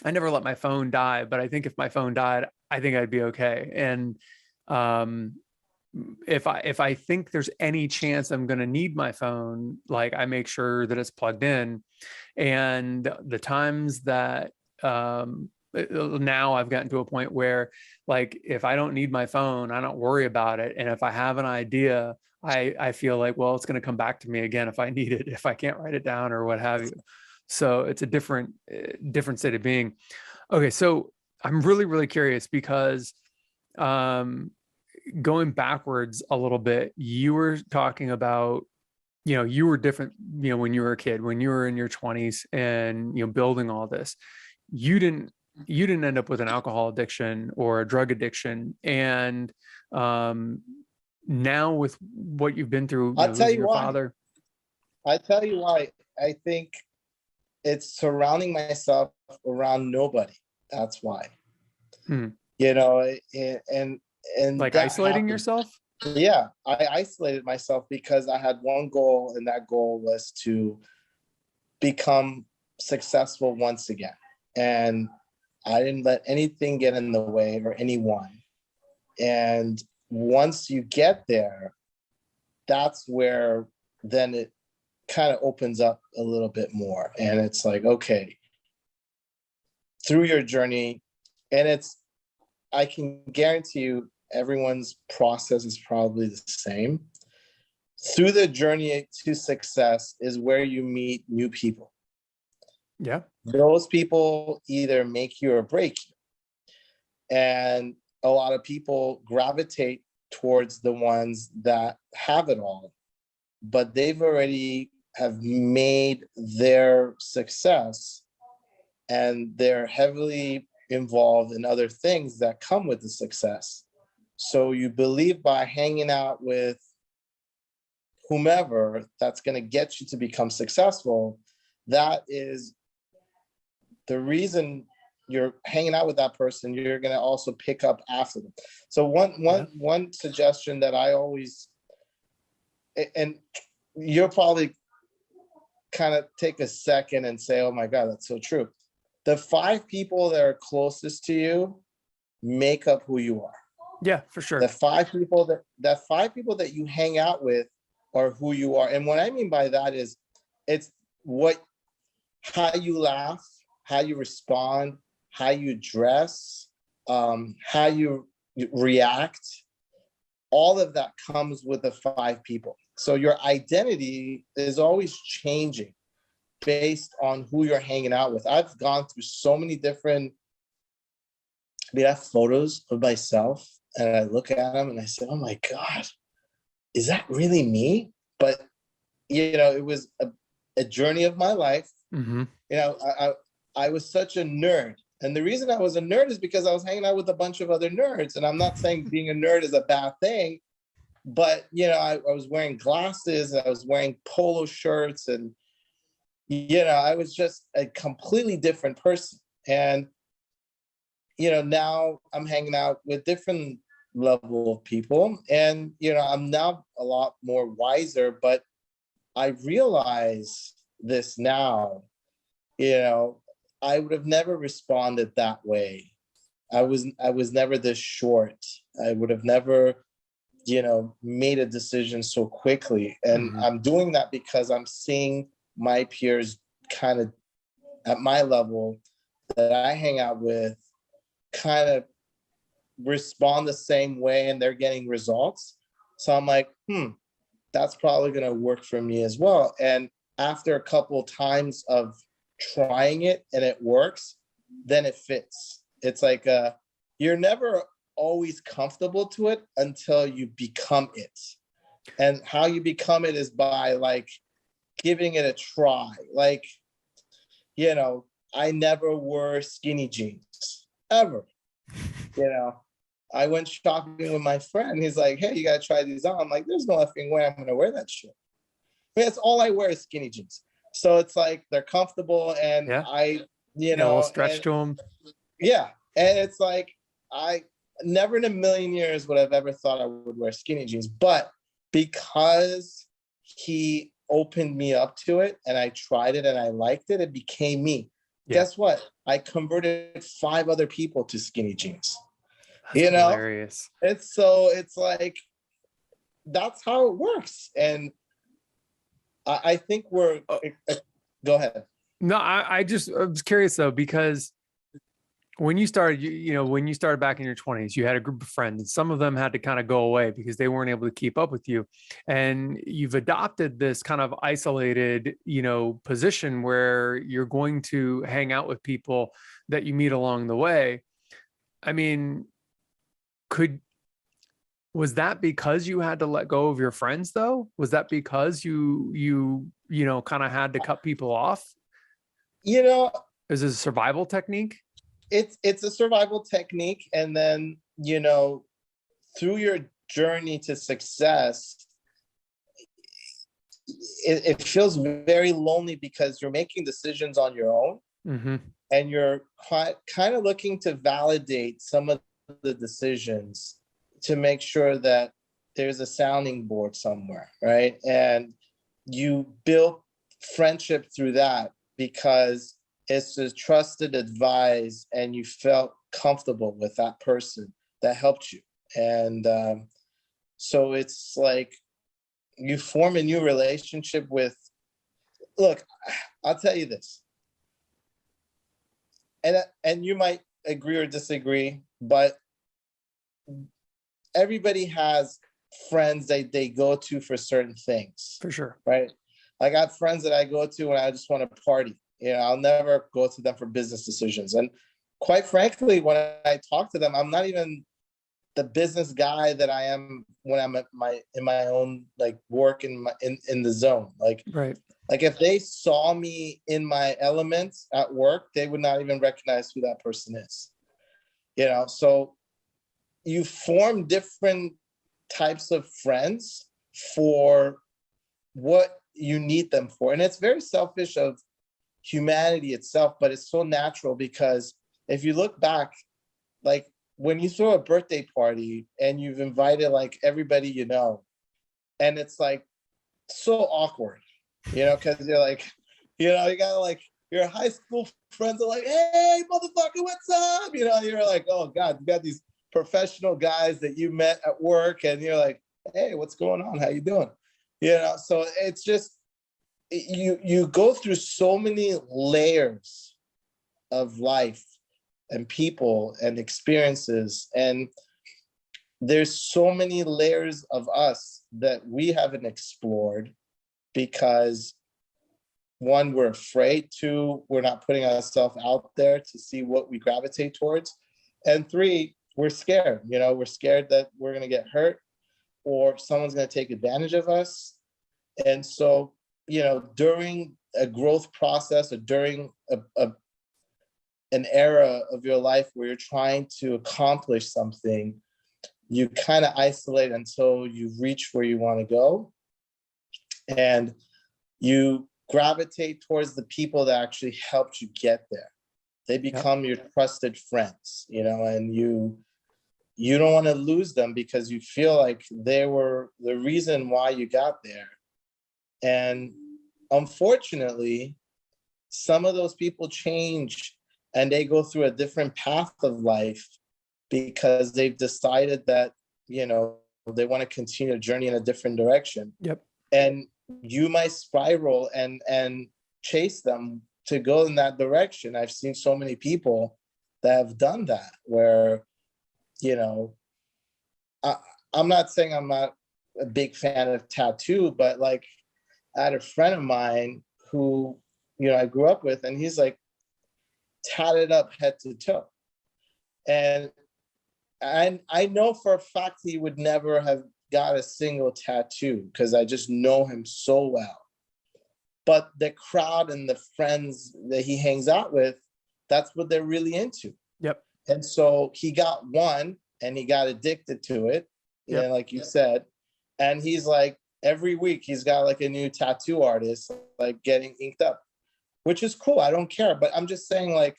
Speaker 1: I never let my phone die, but I think if my phone died, I think I'd be okay. And, if I think there's any chance I'm going to need my phone, like I make sure that it's plugged in. And the times that, now I've gotten to a point where, like, if I don't need my phone, I don't worry about it. And if I have an idea, I feel like, well, it's going to come back to me again if I need it, if I can't write it down or what have you. So it's a different state of being. Okay. So I'm really, really curious, because, going backwards a little bit, you were talking about, you were different, when you were a kid, when you were in your 20s and, building all this, you didn't end up with an alcohol addiction or a drug addiction. And, now with what you've been through,
Speaker 2: I'll tell you
Speaker 1: your
Speaker 2: why.
Speaker 1: father.
Speaker 2: I tell you why. I think it's surrounding myself around nobody. That's why. And
Speaker 1: Like isolating yourself?
Speaker 2: Yeah, I isolated myself because I had one goal, and that goal was to become successful once again. And I didn't let anything get in the way, or anyone. And once you get there, that's where then it kind of opens up a little bit more. And it's like, okay, through your journey, and I can guarantee you, everyone's process is probably the same. Through the journey to success is where you meet new people.
Speaker 1: Yeah.
Speaker 2: Those people either make you or break you. And a lot of people gravitate towards the ones that have it all, but they've already have made their success and they're heavily involved in other things that come with the success. So you believe by hanging out with whomever that's going to get you to become successful, that is the reason you're hanging out with that person. You're going to also pick up after them. So one suggestion that I always, and you'll probably kind of take a second and say, oh my God, that's so true. The 5 people that are closest to you make up who you are.
Speaker 1: Yeah, for sure.
Speaker 2: The 5 people that you hang out with are who you are. And what I mean by that is it's how you laugh, how you respond, how you dress, how you react. All of that comes with the 5 people. So your identity is always changing based on who you're hanging out with. I've gone through so many different, I have photos of myself and I look at them and I say, oh my God, is that really me? But, it was a journey of my life.
Speaker 1: Mm-hmm.
Speaker 2: I was such a nerd. And the reason I was a nerd is because I was hanging out with a bunch of other nerds. And I'm not saying being a nerd is a bad thing, but, I was wearing glasses, and I was wearing polo shirts, and, I was just a completely different person. And, now I'm hanging out with different level of people, and, I'm now a lot more wiser, but I realize this now, I would have never responded that way. I was never this short. I would have never, made a decision so quickly. And
Speaker 1: Mm-hmm.
Speaker 2: I'm doing that because I'm seeing my peers kind of at my level that I hang out with kind of respond the same way, and they're getting results. So I'm like, that's probably going to work for me as well. And after a couple of times of trying it and it works, then it fits. It's like you're never always comfortable to it until you become it. And how you become it is by like giving it a try. Like, I never wore skinny jeans ever. I went shopping with my friend. He's like, hey, you got to try these on. I'm like, there's no effing way I'm going to wear that shit. That's all I wear is skinny jeans. So it's like they're comfortable, and I,
Speaker 1: we'll stretch to them.
Speaker 2: Yeah. And it's like, I never in a million years would have ever thought I would wear skinny jeans, but because he opened me up to it and I tried it and I liked it, it became me. Yeah. Guess what? I converted 5 other people to skinny jeans.
Speaker 1: That's hilarious.
Speaker 2: It's like, that's how it works. And I think we're, go ahead.
Speaker 1: No, I was curious though, because when you started, when you started back in your 20s, you had a group of friends, and some of them had to kind of go away because they weren't able to keep up with you. And you've adopted this kind of isolated, position where you're going to hang out with people that you meet along the way. I mean, was that because you had to let go of your friends though? Was that because you kind of had to cut people off? Is it a survival technique?
Speaker 2: It's a survival technique. And then, through your journey to success, it feels very lonely because you're making decisions on your own. Mm-hmm. And you're kind of looking to validate some of the decisions to make sure that there's a sounding board somewhere, right? And you build friendship through that because it's a trusted advice and you felt comfortable with that person that helped you. And so it's like you form a new relationship with, look, I'll tell you this. And you might agree or disagree, but everybody has friends that they go to for certain things.
Speaker 1: For sure.
Speaker 2: Right? I got friends that I go to when I just want to party. I'll never go to them for business decisions. And quite frankly, when I talk to them, I'm not even the business guy that I am when I'm at in my own like work in the zone.
Speaker 1: Right.
Speaker 2: Like if they saw me in my elements at work, they would not even recognize who that person is. You know, so you form different types of friends for what you need them for. And it's very selfish of humanity itself, but it's so natural because if you look back, like when you throw a birthday party and you've invited like everybody you know, and it's like so awkward, you know, because you're like, you know, you got like your high school friends are like, hey, motherfucker, what's up? You know, you're like, oh God, you got these professional guys that you met at work, and you're like, hey, what's going on? How you doing? You know, so it's just, you go through so many layers of life and people and experiences, and there's so many layers of us that we haven't explored because one, we're afraid, two, we're not putting ourselves out there to see what we gravitate towards, and three, we're scared. You know, we're scared that we're going to get hurt or someone's going to take advantage of us. And so, you know, during a growth process or during an era of your life where you're trying to accomplish something, you kind of isolate until you reach where you want to go. And you gravitate towards the people that actually helped you get there. They become your trusted friends, you know, and you don't want to lose them because you feel like they were the reason why you got there. And unfortunately, some of those people change and they go through a different path of life because they've decided that, you know, they want to continue a journey in a different direction.
Speaker 1: Yep.
Speaker 2: And you might spiral and chase them to go in that direction. I've seen so many people that have done that where, you know, I'm not saying I'm not a big fan of tattoo, but like I had a friend of mine who, you know, I grew up with, and he's like tatted up head to toe. And I know for a fact he would never have got a single tattoo because I just know him so well. But the crowd and the friends that he hangs out with, that's what they're really into.
Speaker 1: Yep.
Speaker 2: And so he got one and he got addicted to it, you know, like you said. And he's like, every week he's got like a new tattoo artist, like getting inked up, which is cool. I don't care. But I'm just saying, like,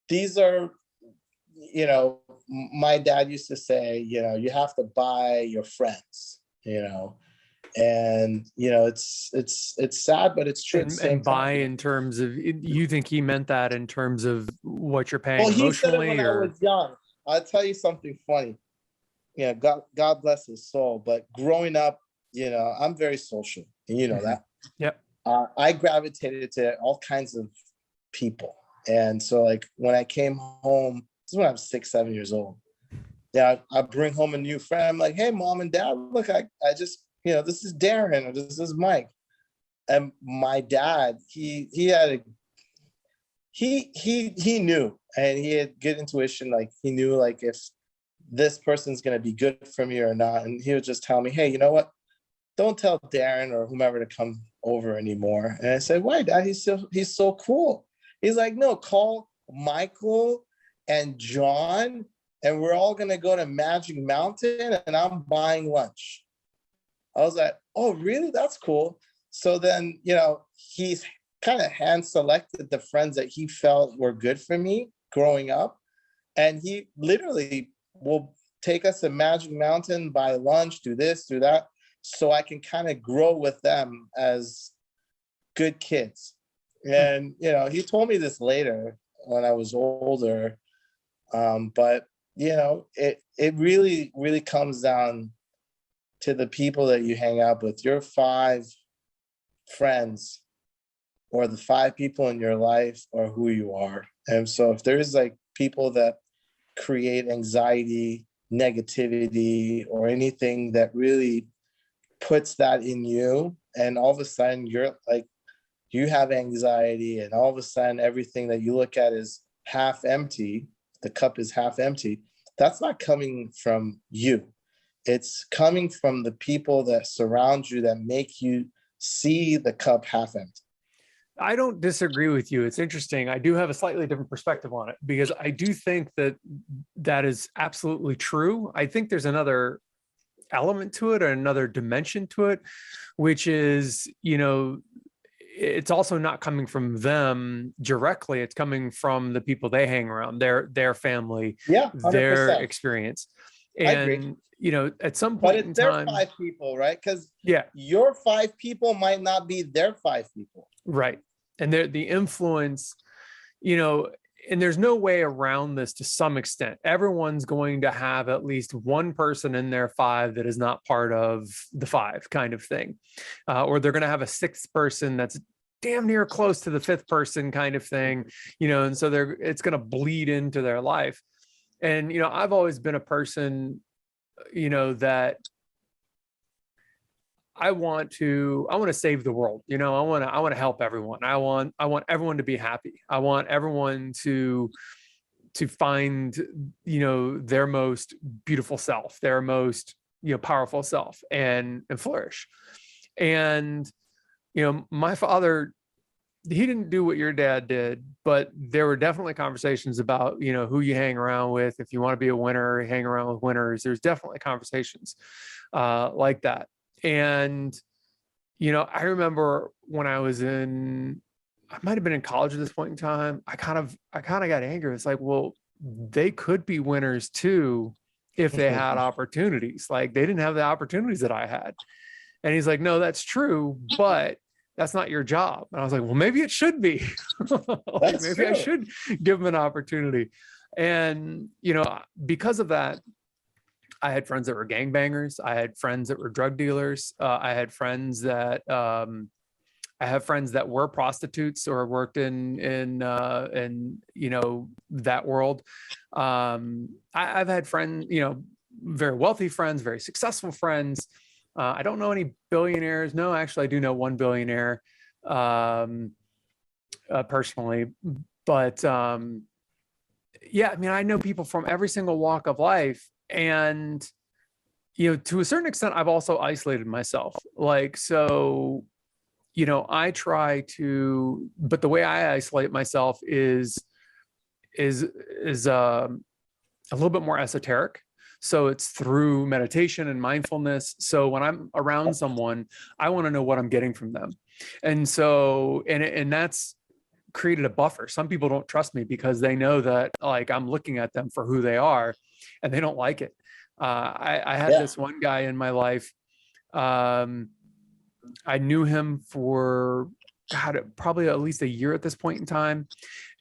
Speaker 2: these are, you know, my dad used to say, you know, you have to buy your friends, you know, and, you know, it's sad, but it's true.
Speaker 1: And buy in terms of, you think he meant that in terms of what you're paying
Speaker 2: well, he said it
Speaker 1: emotionally,
Speaker 2: when
Speaker 1: or?
Speaker 2: I was young. I'll tell you something funny. Yeah, God bless his soul. But growing up, you know, I'm very social, and you know that.
Speaker 1: Yep.
Speaker 2: I gravitated to all kinds of people. And so like when I came home, this is when I was 6, 7 years old. Yeah, I bring home a new friend. I'm like, hey, mom and dad, look, I just, you know, this is Darren, or this is Mike. And my dad, he knew, and he had good intuition. Like he knew like if this person's going to be good for me or not. And he would just tell me, hey, you know what? Don't tell Darren or whomever to come over anymore. And I said, why, Dad? He's so cool. He's like, no, call Michael and John, and we're all going to go to Magic Mountain, and I'm buying lunch. I was like, oh, really? That's cool. So then, you know, he's kind of hand selected the friends that he felt were good for me growing up. And he literally will take us to Magic Mountain, buy lunch, do this, do that, so I can kind of grow with them as good kids. And, you know, he told me this later when I was older. But, you know, it really, really comes down to the people that you hang out with. Your 5 friends or the 5 people in your life are who you are. And so if there's like people that create anxiety, negativity, or anything that really puts that in you, and all of a sudden you're like, you have anxiety, and all of a sudden everything that you look at is half empty, the cup is half empty, that's not coming from you. It's coming from the people that surround you that make you see the cup half empty.
Speaker 1: I don't disagree with you. It's interesting. I do have a slightly different perspective on it because I do think that that is absolutely true. I think there's another element to it or another dimension to it, which is, it's also not coming from them directly. It's coming from the people they hang around, their family,
Speaker 2: Yeah, 100%.
Speaker 1: their experience.
Speaker 2: I agree.
Speaker 1: And, at some
Speaker 2: But
Speaker 1: point in
Speaker 2: it's their
Speaker 1: time,
Speaker 2: 5 people, right? Because
Speaker 1: yeah,
Speaker 2: your 5 people might not be their 5 people.
Speaker 1: right. And the influence, and there's no way around this to some extent. Everyone's going to have at least one person in their 5 that is not part of the 5 kind of thing. Or they're going to have a 6th person that's damn near close to the 5th person kind of thing, and so it's going to bleed into their life. And, I've always been a person, that I want to save the world. I want to help everyone. I want everyone to be happy. I want everyone to find, their most beautiful self, their most, powerful self and flourish. And, my father, he didn't do what your dad did, but there were definitely conversations about, who you hang around with. If you want to be a winner, hang around with winners. There's definitely conversations like that. And, I remember when I might have been in college at this point in time, I kind of got angry. It's like, well, they could be winners too if they had opportunities. Like they didn't have the opportunities that I had. And he's like, no, that's true, but that's not your job. And I was like, well, maybe it should be. Like, maybe I should give them an opportunity. And, because of that, I had friends that were gangbangers. I had friends that were drug dealers. I have friends that were prostitutes or worked in that world. I've had friends, very wealthy friends, very successful friends. I don't know any billionaires. No, actually, I do know one billionaire personally. But yeah, I mean, I know people from every single walk of life. And, to a certain extent, I've also isolated myself. Like, so, I try to, but the way I isolate myself is a little bit more esoteric. So it's through meditation and mindfulness. So when I'm around someone, I want to know what I'm getting from them. And so, and that's created a buffer. Some people don't trust me because they know that like I'm looking at them for who they are and they don't like it. I had this one guy in my life. I knew him for probably at least a year at this point in time.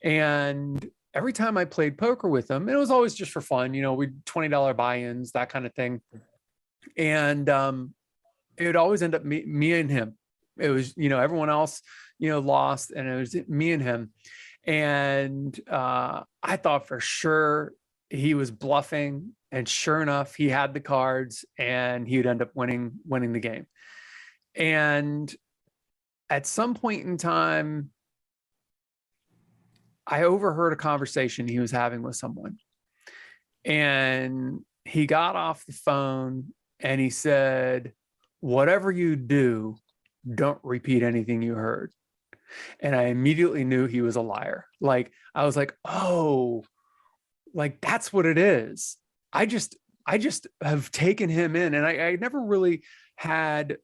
Speaker 1: And every time I played poker with him, and it was always just for fun, we'd $20 buy-ins, that kind of thing. And it would always end up me and him. It was, everyone else, lost, and it was me and him. And I thought for sure he was bluffing, and sure enough, he had the cards, and he would end up winning the game. And at some point in time, I overheard a conversation he was having with someone, and he got off the phone and he said, "Whatever you do, don't repeat anything you heard." And I immediately knew he was a liar. Like, I was like, oh, like that's what it is. I just have taken him in, and I never really had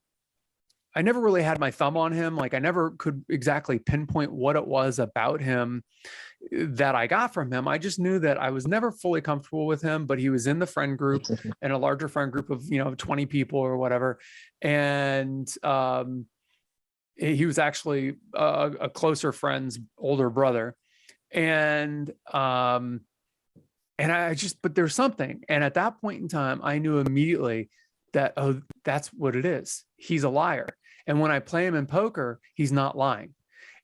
Speaker 1: my thumb on him. Like I never could exactly pinpoint what it was about him that I got from him. I just knew that I was never fully comfortable with him, but he was in the friend group, and a larger friend group of, 20 people or whatever. And he was actually a closer friend's older brother. And but there's something. And at that point in time, I knew immediately that, oh, that's what it is. He's a liar. And when I play him in poker, he's not lying.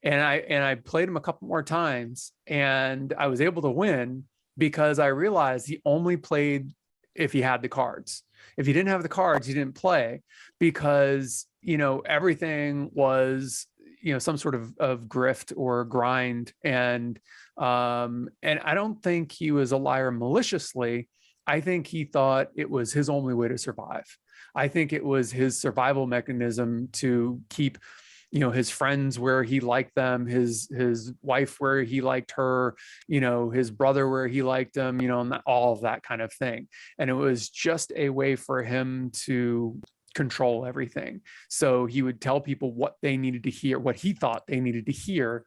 Speaker 1: And I played him a couple more times, and I was able to win because I realized he only played if he had the cards. If he didn't have the cards, he didn't play, because, everything was, some sort of grift or grind. And I don't think he was a liar maliciously. I think he thought it was his only way to survive. I think it was his survival mechanism to keep, his friends where he liked them, his wife where he liked her, his brother where he liked him, and all of that kind of thing. And it was just a way for him to control everything. So he would tell people what they needed to hear, what he thought they needed to hear,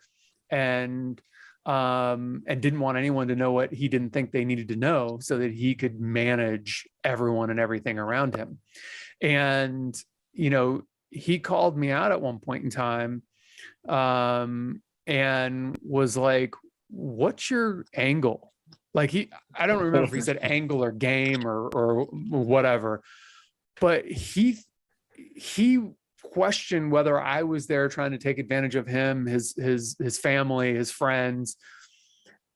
Speaker 1: and didn't want anyone to know what he didn't think they needed to know, so that he could manage everyone and everything around him. And, he called me out at one point in time, and was like, what's your angle? Like I don't remember if he said angle or game or whatever, but he questioned whether I was there trying to take advantage of him, his family, his friends.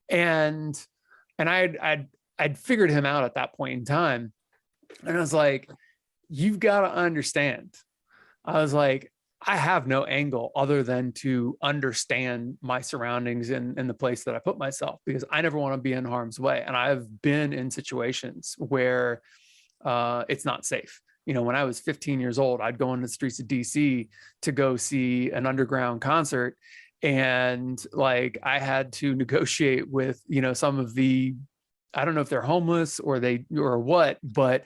Speaker 1: And I'd figured him out at that point in time. And I was like, you've got to understand. I was like, I have no angle other than to understand my surroundings and the place that I put myself, because I never want to be in harm's way. And I've been in situations where it's not safe. When I was 15 years old, I'd go into the streets of DC to go see an underground concert. And like, I had to negotiate with, some of the, I don't know if they're homeless or what, but,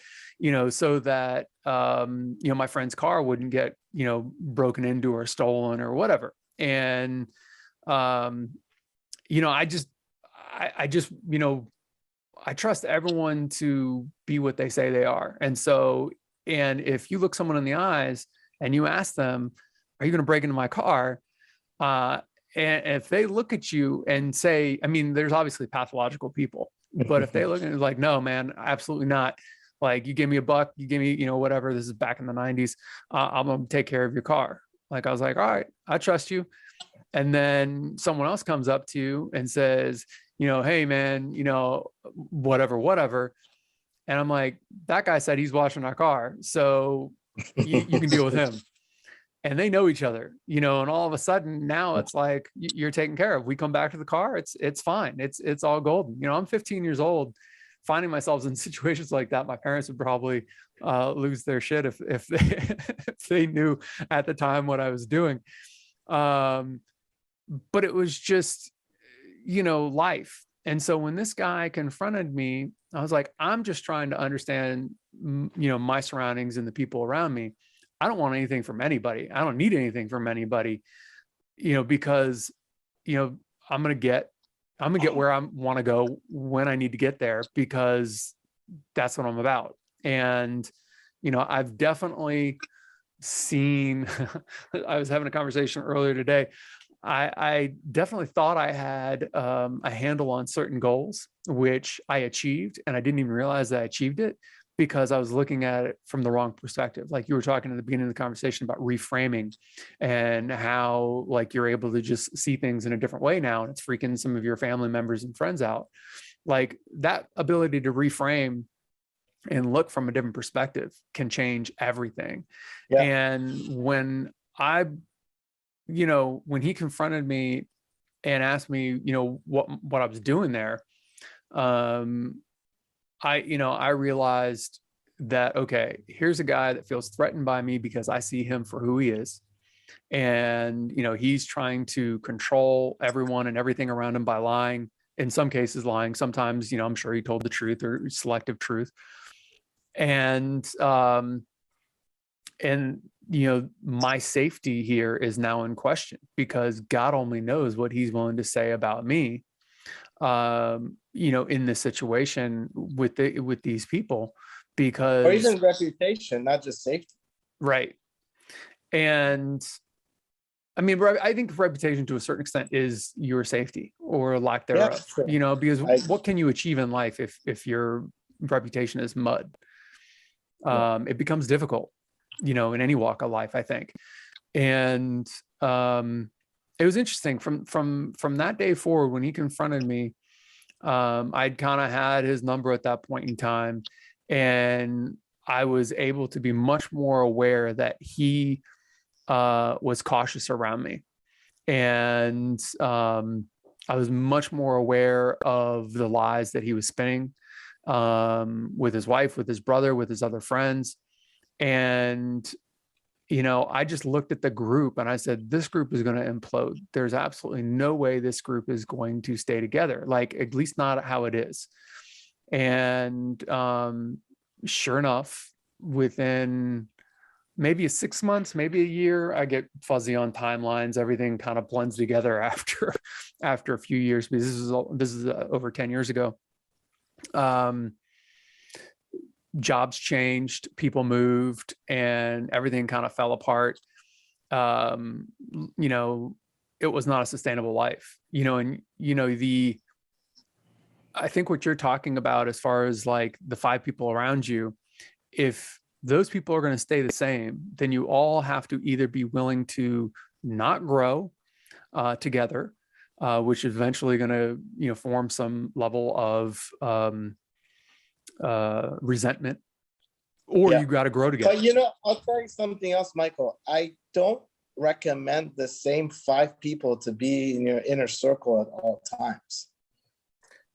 Speaker 1: so that, my friend's car wouldn't get, broken into or stolen or whatever. And, I just, I trust everyone to be what they say they are. And so, and if you look someone in the eyes and you ask them, are you going to break into my car? And if they look at you and say, I mean, there's obviously pathological people, but if they look at it like, no, man, absolutely not. Like, you give me $1, you give me, whatever, this is back in the 90s. I'm going to take care of your car. Like, I was like, all right, I trust you. And then someone else comes up to you and says, hey man, whatever. And I'm like, that guy said he's washing our car, so you can deal with him. And they know each other, and all of a sudden now it's like, you're taken care of. We come back to the car, it's fine. It's all golden. I'm 15 years old, finding myself in situations like that. My parents would probably lose their shit if they, if they knew at the time what I was doing. But it was just, life. And so when this guy confronted me, I was like, I'm just trying to understand, my surroundings and the people around me. I don't want anything from anybody. I don't need anything from anybody, because, I'm going to get where I want to go when I need to get there, because that's what I'm about. And, I've definitely seen, I was having a conversation earlier today. I definitely thought I had a handle on certain goals, which I achieved, and I didn't even realize that I achieved it because I was looking at it from the wrong perspective. Like you were talking at the beginning of the conversation about reframing and how like you're able to just see things in a different way now, and it's freaking some of your family members and friends out. Like that ability to reframe and look from a different perspective can change everything. Yeah. And when when he confronted me and asked me, what I was doing there, I realized that, okay, here's a guy that feels threatened by me because I see him for who he is. And, he's trying to control everyone and everything around him by lying, in some cases lying. Sometimes, I'm sure he told the truth or selective truth. And my safety here is now in question because God only knows what he's willing to say about me, in this situation with these people, because,
Speaker 2: or even reputation, not just safety.
Speaker 1: Right. And I mean, I think reputation to a certain extent is your safety or lack thereof, sure. Because what can you achieve in life if your reputation is mud? It becomes difficult, in any walk of life, I think. And it was interesting from that day forward when he confronted me. I'd kind of had his number at that point in time, and I was able to be much more aware that he was cautious around me. And I was much more aware of the lies that he was spinning, with his wife, with his brother, with his other friends. And, I just looked at the group and I said, this group is going to implode. There's absolutely no way this group is going to stay together, like at least not how it is. And sure enough, within maybe 6 months, maybe a year, I get fuzzy on timelines. Everything kind of blends together after a few years, because this is over 10 years ago. Jobs changed, people moved, and everything kind of fell apart. It was not a sustainable life, I think what you're talking about as far as like the 5 people around you, if those people are going to stay the same, then you all have to either be willing to not grow together, which is eventually going to, form some level of resentment, or you got to grow together.
Speaker 2: But I'll tell you something else, Michael. I don't recommend the same 5 people to be in your inner circle at all times.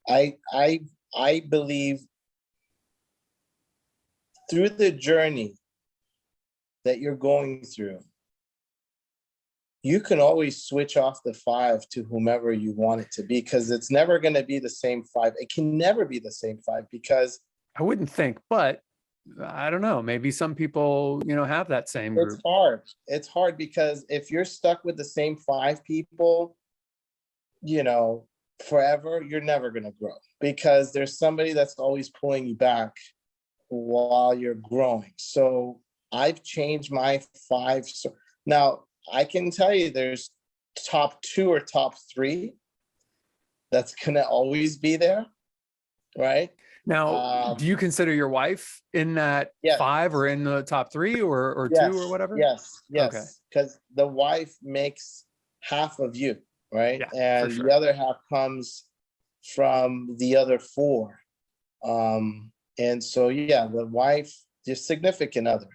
Speaker 2: I believe through the journey that you're going through, you can always switch off the 5 to whomever you want it to be, because it's never going to be the same 5. It can never be the same 5, because
Speaker 1: I wouldn't think, but I don't know. Maybe some people, have that same group.
Speaker 2: It's hard. It's hard because if you're stuck with the same 5 people, forever, you're never going to grow, because there's somebody that's always pulling you back while you're growing. So I've changed my 5. So now I can tell you there's top 2 or top 3 that's going to always be there, right?
Speaker 1: Now, do you consider your wife in that 5 or in the top 3 or 2 or whatever?
Speaker 2: Yes.
Speaker 1: Okay.
Speaker 2: Because the wife makes half of you, right?
Speaker 1: Yeah,
Speaker 2: and the other half comes from the other 4. And so, the wife, your significant other,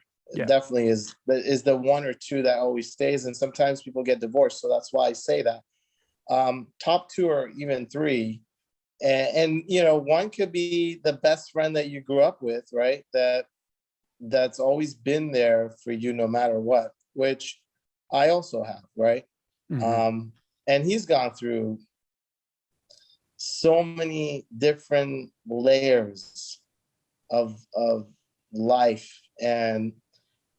Speaker 2: definitely is the 1 or 2 that always stays. And sometimes people get divorced. So that's why I say that. Top 2 or even 3. And 1 could be the best friend that you grew up with, right? That's always been there for you no matter what, which I also have, right? Mm-hmm. And he's gone through so many different layers of life. And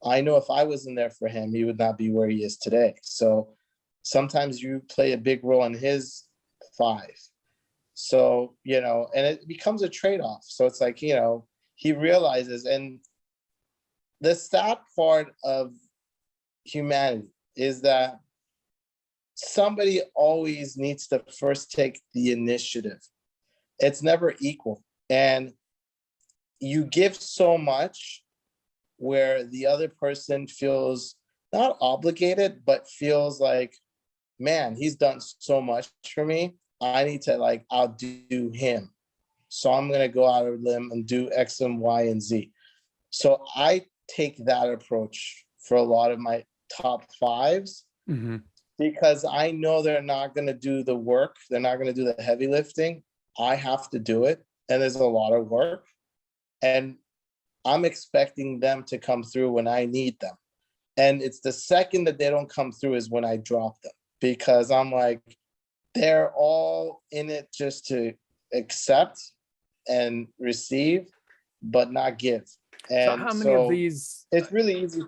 Speaker 2: I know if I wasn't there for him, he would not be where he is today. So sometimes you play a big role in his 5. So, and it becomes a trade-off. So it's like, he realizes, and the sad part of humanity is that somebody always needs to first take the initiative. It's never equal. And you give so much where the other person feels not obligated, but feels like, man, he's done so much for me. I need to outdo him. So I'm going to go out on a limb and do X and Y and Z. So I take that approach for a lot of my top 5s, mm-hmm. because I know they're not going to do the work. They're not going to do the heavy lifting. I have to do it. And there's a lot of work. And I'm expecting them to come through when I need them. And it's the second that they don't come through is when I drop them, because I'm like, they're all in it just to accept and receive, but not give. And
Speaker 1: so how many of these?
Speaker 2: It's really easy.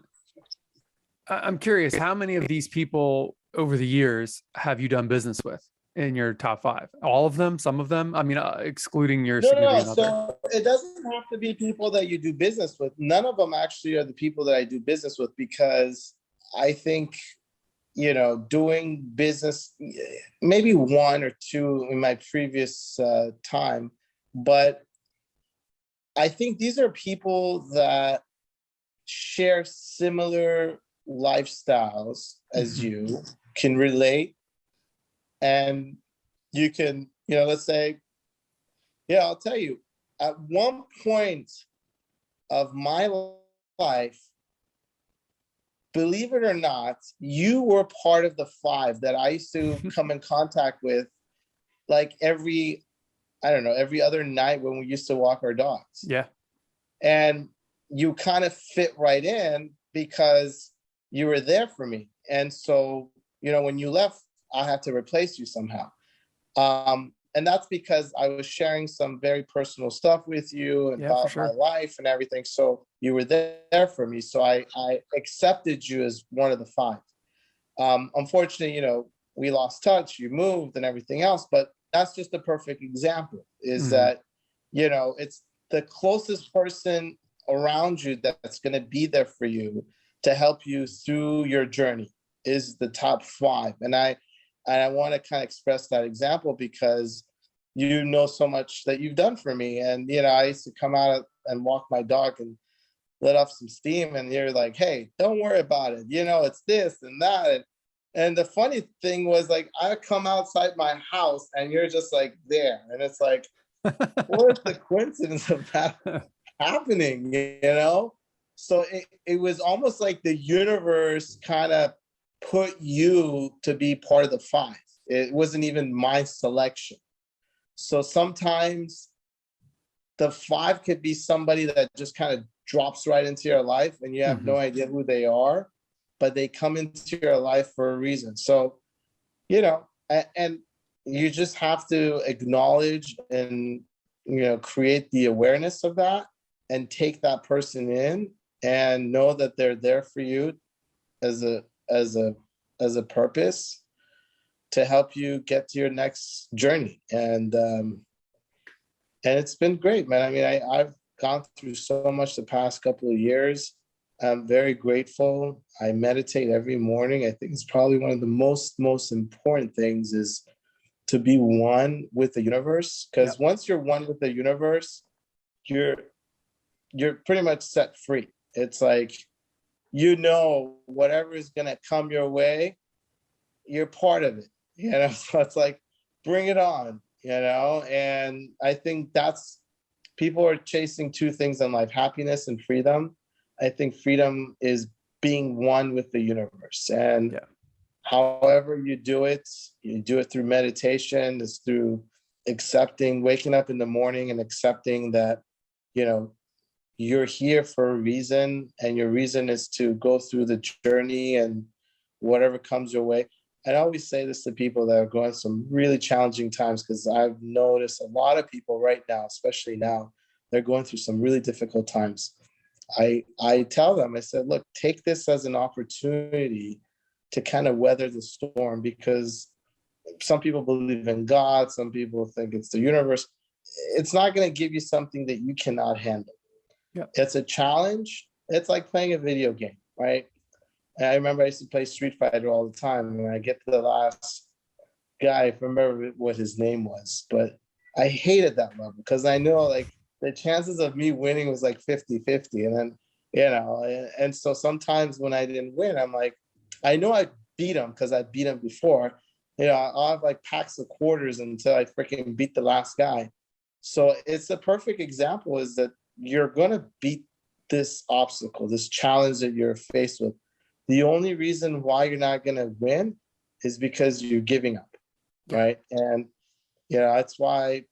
Speaker 1: I'm curious, how many of these people over the years have you done business with in your top 5? All of them? Some of them? I mean, excluding your significant other.
Speaker 2: So it doesn't have to be people that you do business with. None of them actually are the people that I do business with, because I think, doing business, maybe 1 or 2 in my previous time, but I think these are people that share similar lifestyles as mm-hmm. you, can relate, and you can, let's say, I'll tell you, at one point of my life, believe it or not, you were part of the 5 that I used to come in contact with, like every I don't know, every other night when we used to walk our dogs.
Speaker 1: Yeah.
Speaker 2: And you kind of fit right in because you were there for me. And so, when you left, I had to replace you somehow. And that's because I was sharing some very personal stuff with you
Speaker 1: Yeah, for
Speaker 2: about my
Speaker 1: sure.
Speaker 2: life and everything. So you were there for me. So I accepted you as one of the five. Unfortunately, we lost touch, you moved and everything else, but that's just a perfect example is that, it's the closest person around you that's going to be there for you to help you through your journey is the top five. And I want to kind of express that example because so much that you've done for me. And, I used to come out and walk my dog and let off some steam and you're like, hey, don't worry about it. It's this and that. And the funny thing was like, I come outside my house and you're just like there. And it's like, what is the coincidence of that happening, So it was almost like the universe kind of put you to be part of the five. It wasn't even my selection. So sometimes the five could be somebody that just kind of drops right into your life and you have no idea who they are, but they come into your life for a reason. So, and you just have to acknowledge and, create the awareness of that and take that person in and know that they're there for you as a purpose to help you get to your next journey. And it's been great, man. I mean, I've gone through so much the past couple of years. I'm very grateful. I meditate every morning. I think it's probably one of the most important things is to be one with the universe. Because once you're one with the universe, you're pretty much set free. It's like, whatever is going to come your way, you're part of it, So it's like, bring it on, And I think people are chasing two things in life, happiness and freedom. I think freedom is being one with the universe. And however you do it through meditation, it's through waking up in the morning and accepting that, you're here for a reason, and your reason is to go through the journey and whatever comes your way. I always say this to people that are going through some really challenging times, because I've noticed a lot of people right now, especially now, they're going through some really difficult times. I tell them, I said, look, take this as an opportunity to kind of weather the storm, because some people believe in God, some people think it's the universe. It's not going to give you something that you cannot handle. It's a challenge. It's like playing a video game, right? And I remember I used to play Street Fighter all the time. And when I get to the last guy, I remember what his name was, but I hated that level because I know like the chances of me winning was like 50-50. And then, and so sometimes when I didn't win, I'm like, I know I beat him because I beat him before. I'll have like packs of quarters until I freaking beat the last guy. So it's a perfect example is that you're going to beat this obstacle, this challenge that you're faced with. The only reason why you're not going to win is because you're giving up, right? And, that's why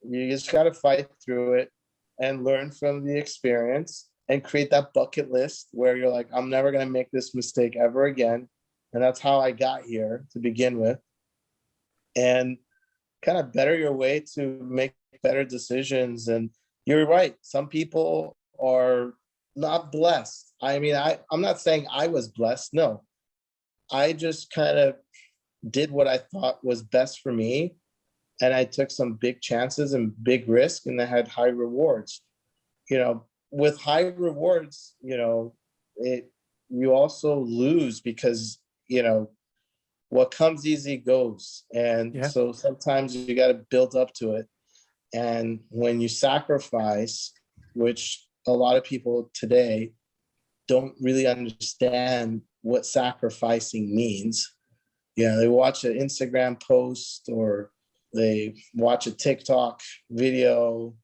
Speaker 2: you just got to fight through it and learn from the experience and create that bucket list where you're like, I'm never going to make this mistake ever again. And that's how I got here to begin with. And kind of better your way to make better decisions. And you're right. Some people are not blessed. I mean, I'm not saying I was blessed. No, I just kind of did what I thought was best for me. And I took some big chances and big risk, and I had high rewards. With high rewards, you also lose because, what comes easy goes. And so sometimes you got to build up to it. And when you sacrifice, which a lot of people today don't really understand what sacrificing means. They watch an Instagram post or they watch a TikTok video,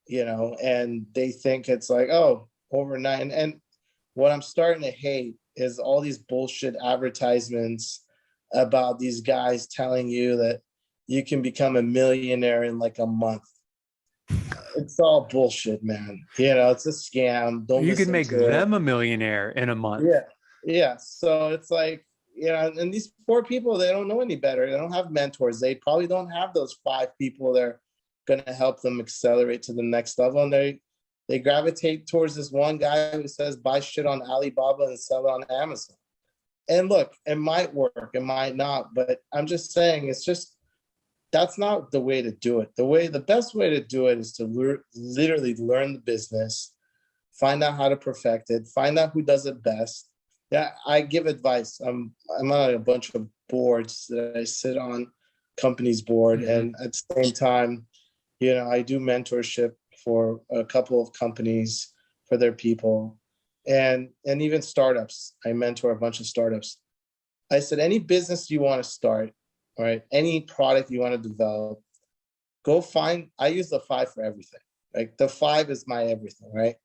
Speaker 2: and they think it's like, oh, overnight. And what I'm starting to hate is all these bullshit advertisements about these guys telling you that, you can become a millionaire in like a month. It's all bullshit, man. It's a scam. Don't
Speaker 1: You could
Speaker 2: listen
Speaker 1: make
Speaker 2: to it.
Speaker 1: them a millionaire in a month.
Speaker 2: Yeah. Yeah. So it's like, and these poor people, they don't know any better. They don't have mentors. They probably don't have those 5 people that are going to help them accelerate to the next level. And they gravitate towards this one guy who says, buy shit on Alibaba and sell it on Amazon. And look, it might work, it might not, but I'm just saying, that's not the way to do it. The best way to do it is to literally learn the business, find out how to perfect it, find out who does it best. Yeah, I give advice. I'm on a bunch of boards that I sit on, companies board, and at the same time, I do mentorship for a couple of companies for their people, and even startups. I mentor a bunch of startups. I said, any business you want to start, all right, any product you want to develop, go find. I use the 5 for everything. Like the 5 is my everything, right?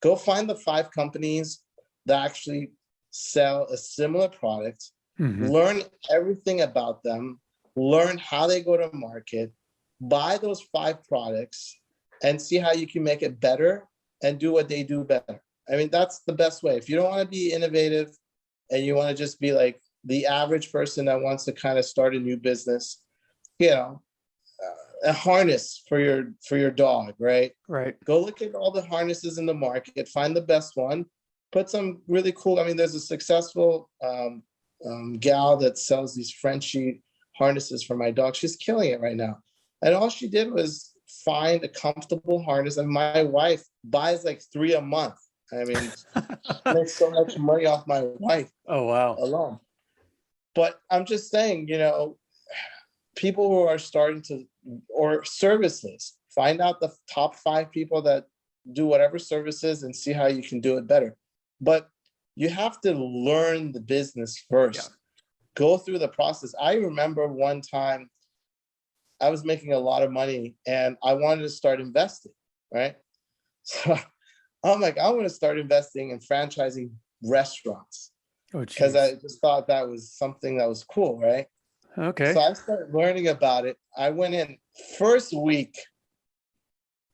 Speaker 2: Go find the 5 companies that actually sell a similar product, learn everything about them, learn how they go to market, buy those 5 products, and see how you can make it better and do what they do better. I mean, that's the best way. If you don't want to be innovative and you want to just be like the average person that wants to kind of start a new business, a harness for your dog, right?
Speaker 1: Right.
Speaker 2: Go look at all the harnesses in the market, find the best one, put some really cool. I mean, there's a successful gal that sells these Frenchie harnesses for my dog. She's killing it right now. And all she did was find a comfortable harness. And my wife buys like 3 a month. I mean, I make so much money off my wife.
Speaker 1: Oh, wow.
Speaker 2: Alone. But I'm just saying, people who are starting to, or services, find out the top 5 people that do whatever services and see how you can do it better. But you have to learn the business first. Yeah. Go through the process. I remember one time I was making a lot of money and I wanted to start investing, right? So I'm like, I want to start investing in franchising restaurants because I just thought that was something that was cool, right?
Speaker 1: Okay.
Speaker 2: So I started learning about it. I went in first week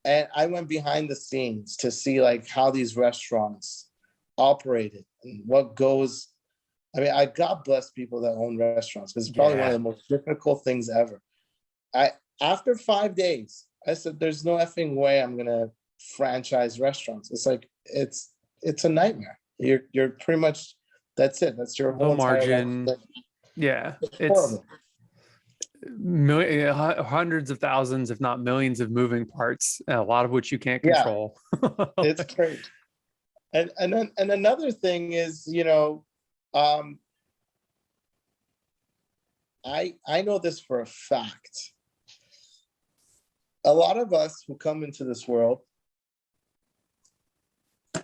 Speaker 2: and I went behind the scenes to see like how these restaurants operated and what goes. I mean, God bless people that own restaurants because it's probably one of the most difficult things ever. After 5 days, I said, there's no effing way I'm going to franchise restaurants. It's like, it's a nightmare. You're pretty much, that's it. That's your whole
Speaker 1: margin.
Speaker 2: Life.
Speaker 1: Yeah.
Speaker 2: It's
Speaker 1: horrible. Hundreds of thousands, if not millions of moving parts, a lot of which you can't control.
Speaker 2: It's crazy. And another thing is, I know this for a fact. A lot of us who come into this world,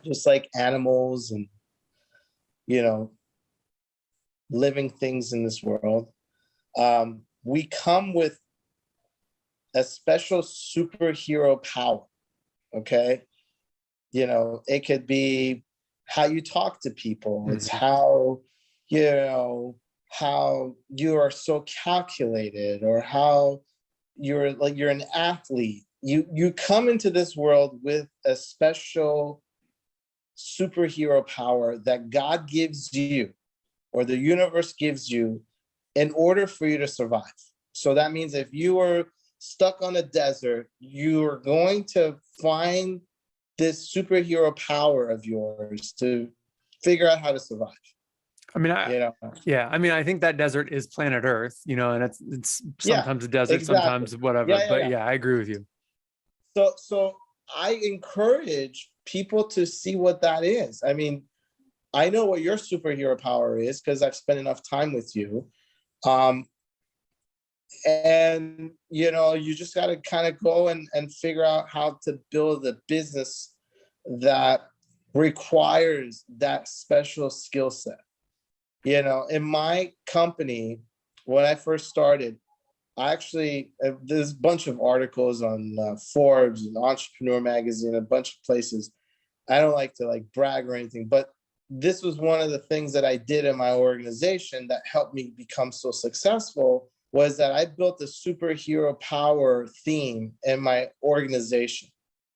Speaker 2: just like animals and, living things in this world, we come with a special superhero power, okay? It could be how you talk to people. It's how, how you are so calculated, or how you're an athlete. You come into this world with a special superhero power that God gives you, or the universe gives you, in order for you to survive. So that means if you are stuck on a desert, you are going to find this superhero power of yours to figure out how to survive.
Speaker 1: I mean, I think that desert is planet Earth, and it's sometimes a desert, sometimes whatever. I agree with you.
Speaker 2: So I encourage people to see what that is. I mean, I know what your superhero power is because I've spent enough time with you. And, you just got to kind of go and figure out how to build a business that requires that special skill set. In my company, when I first started, there's a bunch of articles on Forbes and Entrepreneur Magazine, a bunch of places. I don't like to brag or anything, but this was one of the things that I did in my organization that helped me become so successful, was that I built a superhero power theme in my organization.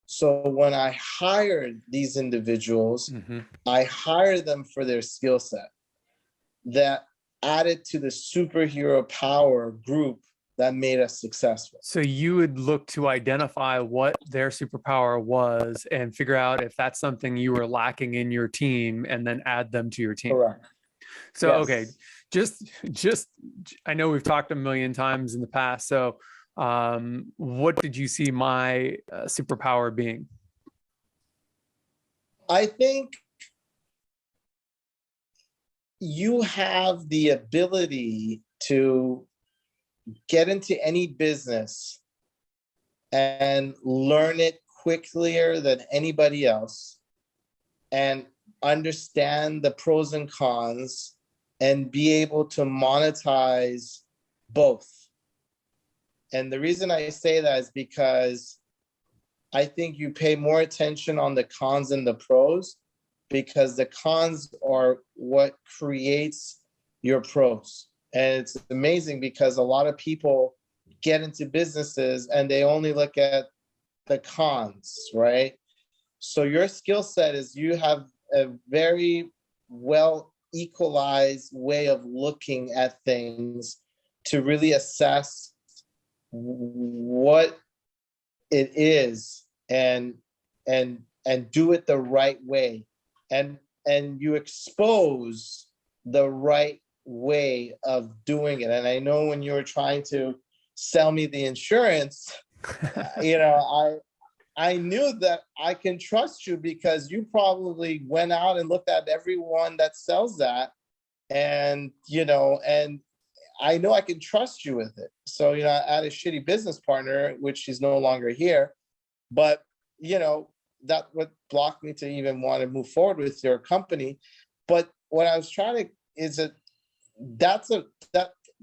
Speaker 2: So when I hired these individuals, I hired them for their skill set that added to the superhero power group that made us successful.
Speaker 1: So you would look to identify what their superpower was and figure out if that's something you were lacking in your team, and then add them to your team.
Speaker 2: Correct.
Speaker 1: So,
Speaker 2: Yes.
Speaker 1: okay, just, I know we've talked a million times in the past. So, what did you see my superpower being?
Speaker 2: I think you have the ability to get into any business and learn it quicker than anybody else, and understand the pros and cons, and be able to monetize both. And the reason I say that is because I think you pay more attention on the cons than the pros, because the cons are what creates your pros. And it's amazing because a lot of people get into businesses and they only look at the cons, right? So your skill set is you have a very well equalized way of looking at things to really assess what it is, and do it the right way, and you expose the right way of doing it. And I know when you were trying to sell me the insurance, I knew that I can trust you because you probably went out and looked at everyone that sells that, and I know I can trust you with it. So, I had a shitty business partner, which she's no longer here, but that what blocked me to even want to move forward with your company. But what I was trying to is that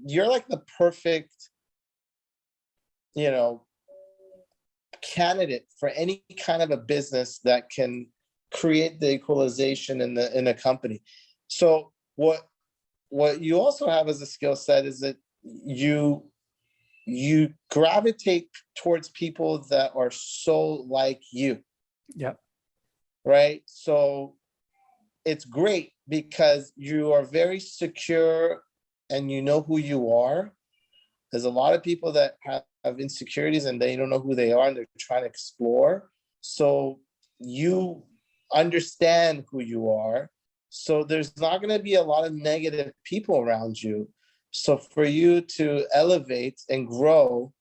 Speaker 2: you're like the perfect, candidate for any kind of a business that can create the equalization in a company. So what you also have as a skill set is that you gravitate towards people that are so like you.
Speaker 1: Yep.
Speaker 2: Right. So it's great because you are very secure and you know who you are. There's a lot of people that have insecurities and they don't know who they are and they're trying to explore. So you understand who you are. So there's not going to be a lot of negative people around you. So for you to elevate and grow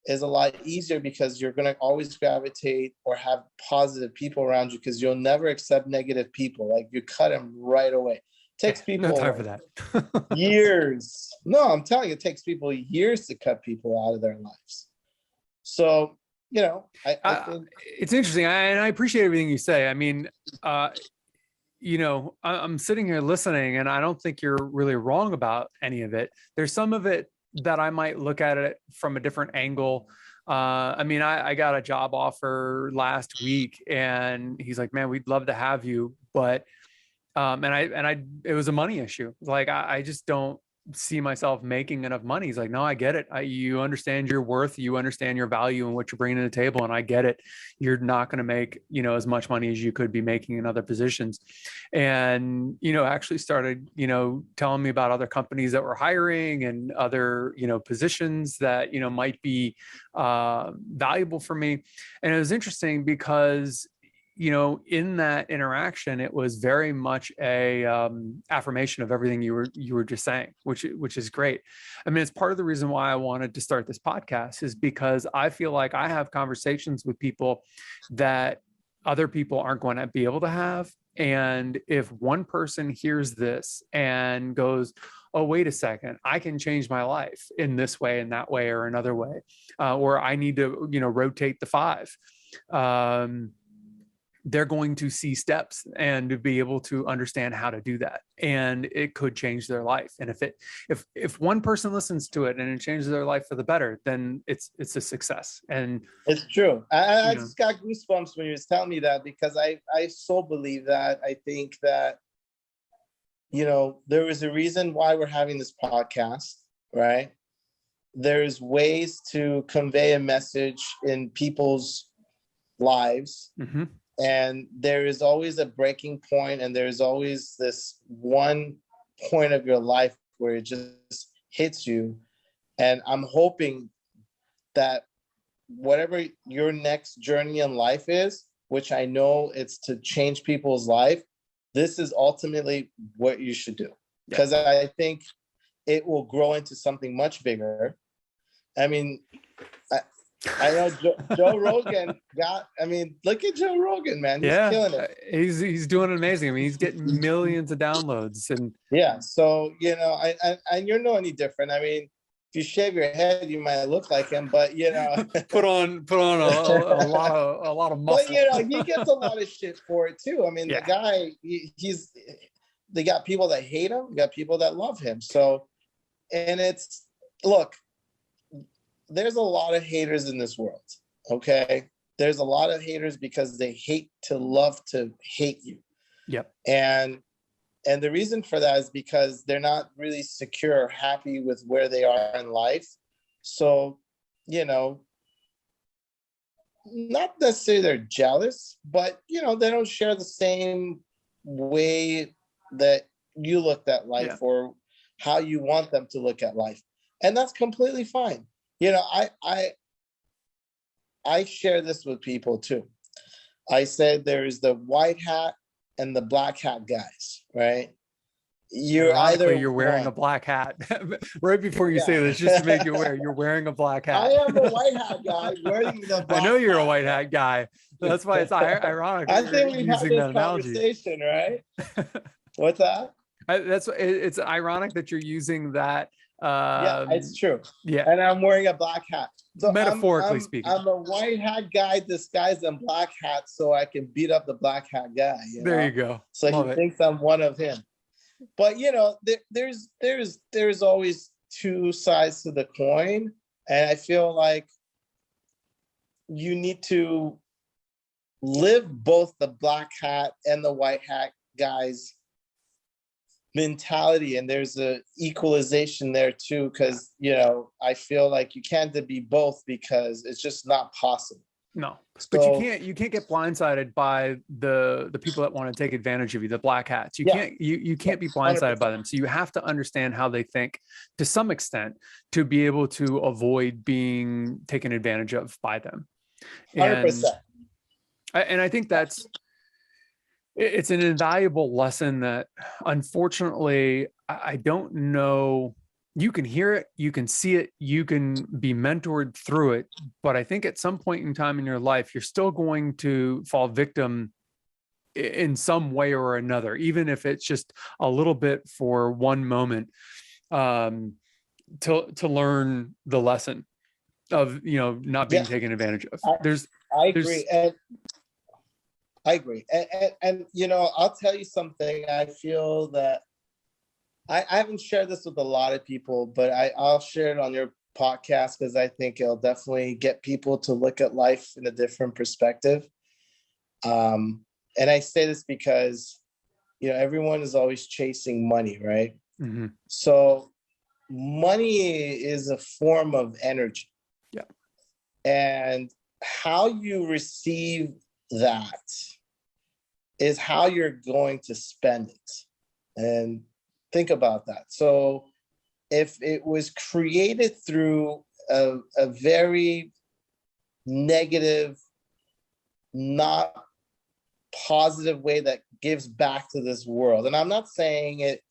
Speaker 2: is a lot easier because you're going to always gravitate or have positive people around you, because you'll never accept negative people. Like, you cut them right away. It takes people
Speaker 1: no time for that.
Speaker 2: years. No, I'm telling you, it takes people years to cut people out of their lives. So, I think
Speaker 1: it's interesting. And I appreciate everything you say. I mean, I'm sitting here listening and I don't think you're really wrong about any of it. There's some of it that I might look at it from a different angle. I got a job offer last week and he's like, man, we'd love to have you. But, it was a money issue. Like, I just don't see myself making enough money. He's like, no, I get it. You understand your worth, you understand your value and what you're bringing to the table. And I get it. You're not going to make, as much money as you could be making in other positions. And, actually started, telling me about other companies that were hiring and other, positions that, might be valuable for me. And it was interesting because in that interaction, it was very much a affirmation of everything you were just saying, which is great. I mean, it's part of the reason why I wanted to start this podcast, is because I feel like I have conversations with people that other people aren't going to be able to have. And if one person hears this and goes, oh, wait a second, I can change my life in this way and that way or another way, or I need to, rotate the 5. They're going to see steps and to be able to understand how to do that. And it could change their life. And if one person listens to it and it changes their life for the better, then it's a success. And
Speaker 2: it's true. I just got goosebumps when you was telling me that, because I so believe that. I think that, there was a reason why we're having this podcast, right? there's ways to convey a message in people's lives.
Speaker 1: Mm-hmm.
Speaker 2: And there is always a breaking point, and there's always this one point of your life where it just hits you. And I'm hoping that whatever your next journey in life is, which I know it's to change people's life, this is ultimately what you should do. Because I think it will grow into something much bigger. I mean, I know Joe Rogan look at Joe Rogan, man. He's killing it.
Speaker 1: He's doing amazing. I mean, he's getting millions of downloads. And
Speaker 2: so, and you're no any different. I mean, if you shave your head, you might look like him, but
Speaker 1: put on a lot of muscle.
Speaker 2: But he gets a lot of shit for it too. I mean, the guy, they got people that hate him, got people that love him. So, and look, there's a lot of haters in this world. Okay, there's a lot of haters because they hate to love to hate you.
Speaker 1: Yep.
Speaker 2: And the reason for that is because they're not really secure or happy with where they are in life. So, not necessarily they're jealous, but, they don't share the same way that you looked at life or how you want them to look at life. And that's completely fine. I share this with people too. I said there's the white hat and the black hat guys, right? You're
Speaker 1: wearing a black hat right before you say this, just to make you aware, you're wearing a black hat.
Speaker 2: I am a white hat guy wearing the black
Speaker 1: I know you're a white hat guy. That's why it's ironic.
Speaker 2: I think we've had this conversation, right? What's that?
Speaker 1: It's ironic that you're using that.
Speaker 2: It's true.
Speaker 1: Yeah.
Speaker 2: And I'm wearing a black hat. So
Speaker 1: metaphorically speaking.
Speaker 2: I'm a white hat guy disguised in black hat so I can beat up the black hat guy.
Speaker 1: There you go.
Speaker 2: So he thinks I'm one of him. But there's always two sides to the coin. And I feel like you need to live both the black hat and the white hat guys mentality, and there's a equalization there too, because I feel like you can't be both because it's just not possible.
Speaker 1: No, but you can't get blindsided by the people that want to take advantage of you, the black hats. You can't be blindsided 100%. By them. So you have to understand how they think to some extent to be able to avoid being taken advantage of by them.
Speaker 2: 100%.
Speaker 1: And I think it's an invaluable lesson that, unfortunately, I don't know. You can hear it, you can see it, you can be mentored through it. But I think at some point in time in your life, you're still going to fall victim in some way or another, even if it's just a little bit for one moment, to learn the lesson of, not being taken advantage of.
Speaker 2: I agree. I agree. And I'll tell you something. I feel that I haven't shared this with a lot of people, but I'll share it on your podcast because I think it'll definitely get people to look at life in a different perspective. And I say this because, everyone is always chasing money, right?
Speaker 1: Mm-hmm.
Speaker 2: So money is a form of energy.
Speaker 1: Yeah.
Speaker 2: And how you receive that is how you're going to spend it. And think about that. So if it was created through a very negative, not positive way that gives back to this world, and I'm not saying it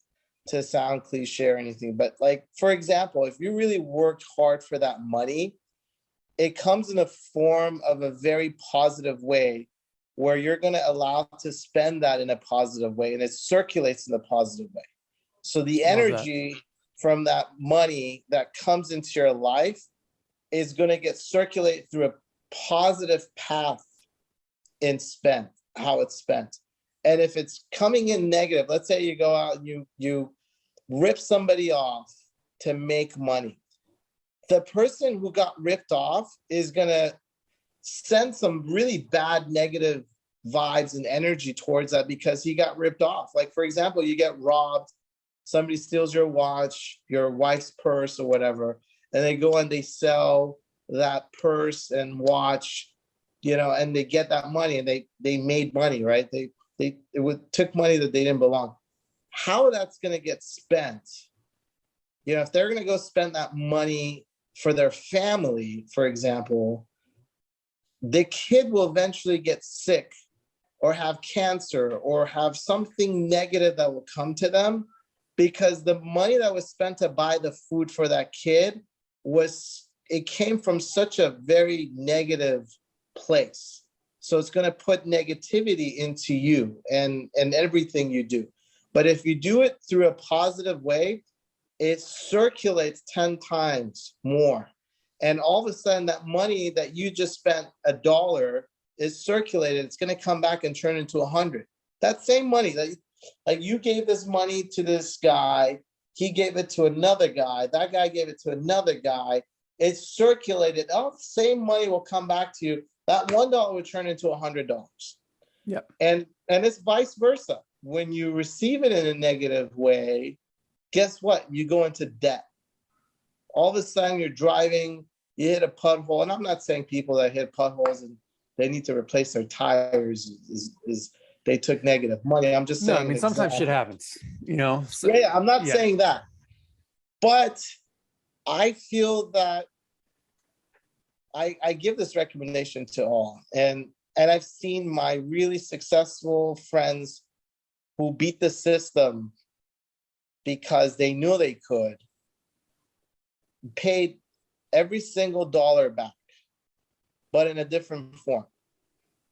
Speaker 2: to sound cliche or anything, but like, for example, if you really worked hard for that money, it comes in a form of a very positive way where you're going to allow to spend that in a positive way, and it circulates in a positive way. So the energy from that money that comes into your life is going to get circulated through a positive path in how it's spent. And if it's coming in negative, let's say you go out and you rip somebody off to make money. The person who got ripped off is going to send some really bad negative vibes and energy towards that because he got ripped off. Like, for example, you get robbed, somebody steals your watch, your wife's purse or whatever, and they go and they sell that purse and watch, and they get that money, and they made money, right? Took money that they didn't belong. How that's going to get spent, if they're going to go spend that money for their family, for example, the kid will eventually get sick or have cancer or have something negative that will come to them, because the money that was spent to buy the food for that kid it came from such a very negative place. So it's going to put negativity into you and everything you do. But if you do it through a positive way, it circulates 10 times more. And all of a sudden, that money that you just spent $1 is circulated. It's going to come back and turn into 100. That same money, like you gave this money to this guy, he gave it to another guy, that guy gave it to another guy. It's circulated. All the same money will come back to you. That $1 will turn into $100.
Speaker 1: Yep.
Speaker 2: And it's vice versa. When you receive it in a negative way, guess what? You go into debt. All of a sudden, you're driving, you hit a pothole. And I'm not saying people that hit potholes and they need to replace their tires is they took negative money. I'm just saying.
Speaker 1: No, I mean, sometimes shit happens, So,
Speaker 2: yeah, I'm not saying that. But I feel that I give this recommendation to all. And I've seen my really successful friends who beat the system because they knew they could, paid every single dollar back, but in a different form.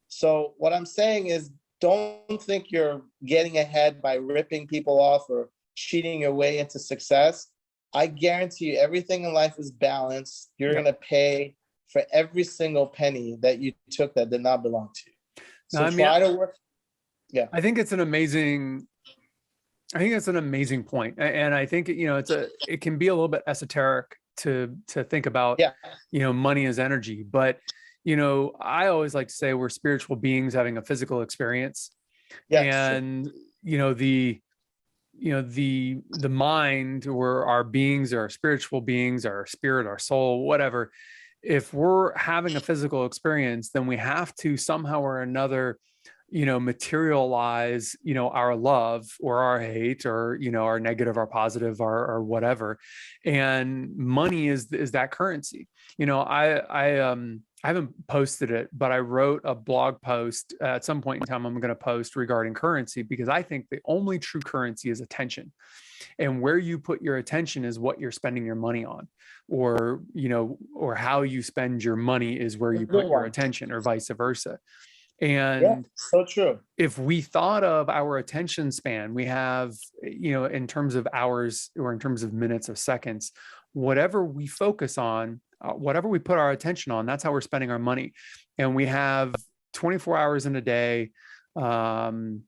Speaker 2: So what I'm saying is, don't think you're getting ahead by ripping people off or cheating your way into success. I guarantee you, everything in life is balanced. You're going to pay for every single penny that you took that did not belong to you. So try to work. Yeah.
Speaker 1: I think it's an amazing point. And I think, it can be a little bit esoteric to think about, money as energy, but I always like to say we're spiritual beings having a physical experience. And, the mind, or our beings, or our spiritual beings, our spirit, our soul, whatever, if we're having a physical experience, then we have to somehow or another, materialize, our love or our hate, or, our negative, our positive, or whatever. And money is that currency. I haven't posted it, but I wrote a blog post at some point in time I'm going to post regarding currency, because I think the only true currency is attention. And where you put your attention is what you're spending your money on, or, or how you spend your money is where you put your attention, or vice versa. And
Speaker 2: so true.
Speaker 1: If we thought of our attention span, we have, in terms of hours or in terms of minutes of seconds, whatever we focus on, whatever we put our attention on, that's how we're spending our money. And we have 24 hours in a day, and,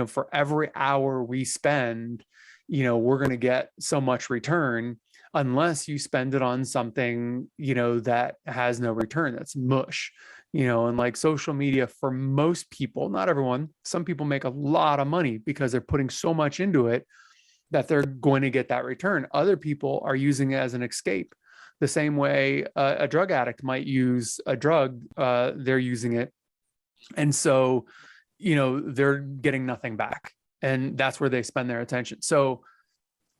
Speaker 1: for every hour we spend, we're going to get so much return, unless you spend it on something, that has no return, that's mush. And like social media, for most people, not everyone, some people make a lot of money because they're putting so much into it that they're going to get that return. Other people are using it as an escape. The same way a drug addict might use a drug, they're using it. And so, they're getting nothing back. And that's where they spend their attention. So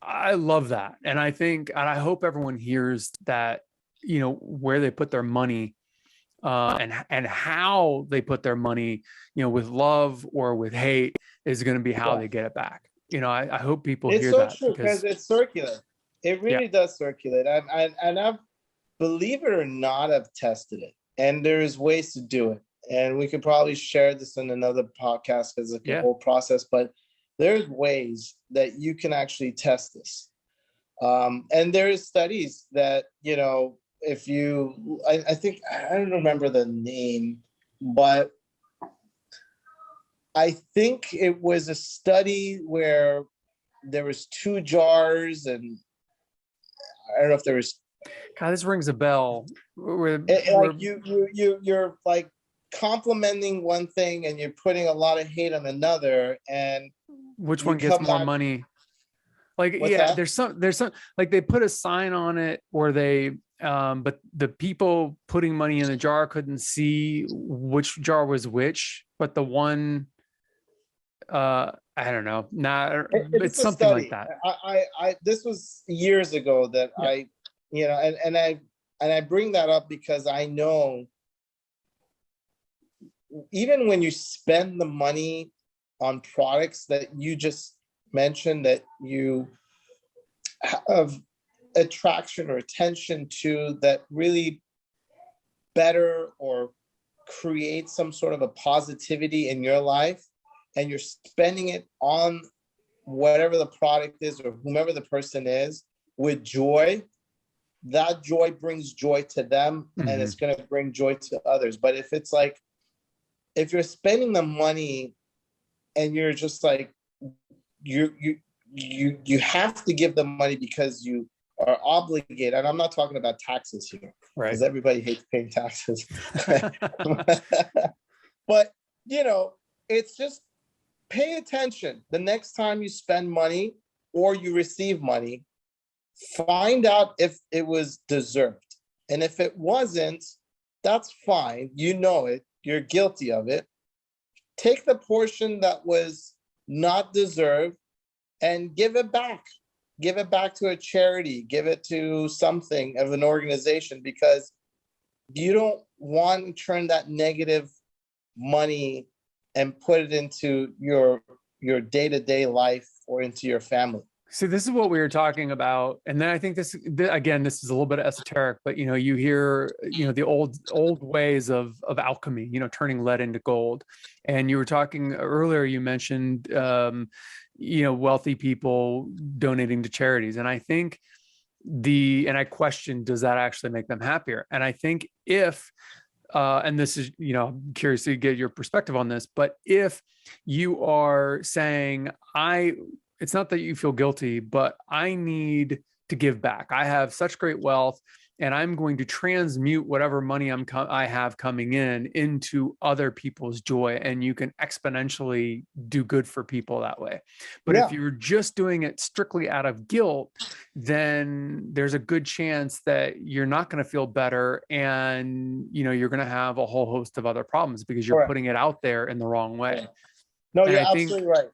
Speaker 1: I love that. And I think, and I hope everyone hears that, where they put their money, and how they put their money, with love or with hate, is going to be how they get it back. I hope people hear that.
Speaker 2: It's so true, because it's circular. It really does circulate. And I've, believe it or not, I've tested it, and there's ways to do it. And we could probably share this in another podcast, because it's a whole process, but there's ways that you can actually test this. And there's studies that, if you, I think, I don't remember the name, but I think it was a study where there was 2 jars, and I don't know if there was.
Speaker 1: God, this rings a bell.
Speaker 2: You're like complimenting one thing, and you're putting a lot of hate on another, and
Speaker 1: which one gets more money? Like,
Speaker 2: What's
Speaker 1: yeah,
Speaker 2: that?
Speaker 1: there's some like they put a sign on it, or they but the people putting money in the jar couldn't see which jar was which, but the one I don't know. Nah,
Speaker 2: It's
Speaker 1: it's
Speaker 2: a
Speaker 1: something like
Speaker 2: study.
Speaker 1: that.
Speaker 2: This was years ago that
Speaker 1: Yeah.
Speaker 2: and I bring that up because I know even when you spend the money on products that you just mentioned that you have attraction or attention to that really better or create some sort of a positivity in your life, and you're spending it on whatever the product is or whomever the person is with joy, that joy brings joy to them and it's going to bring joy to others. But if it's like, if you're spending the money and you're just like, you have to give the money because you are obligated, and I'm not talking about taxes here, because
Speaker 1: Right.
Speaker 2: everybody hates paying taxes. But it's just pay attention. The next time you spend money or you receive money, find out if it was deserved. And if it wasn't, that's fine. You know it. You're guilty of it. Take the portion that was not deserved and give it back. Give it back to a charity. Give it to something of an organization, because you don't want to turn that negative money and put it into your day-to-day life or into your family.
Speaker 1: See, this is what we were talking about. And then I think again, this is a little bit esoteric, but you hear, the old ways of alchemy, turning lead into gold. And you were talking earlier, you mentioned, wealthy people donating to charities. And I think and I question, does that actually make them happier? And I think if, and this is, I'm curious to get your perspective on this, but if you are saying, it's not that you feel guilty, but I need to give back. I have such great wealth, and I'm going to transmute whatever money I have coming in into other people's joy, and you can exponentially do good for people that way. But if you're just doing it strictly out of guilt, then there's a good chance that you're not going to feel better, and you're going to have a whole host of other problems because you're putting it out there in the wrong way.
Speaker 2: Yeah. No,
Speaker 1: and
Speaker 2: you're
Speaker 1: I think
Speaker 2: absolutely right.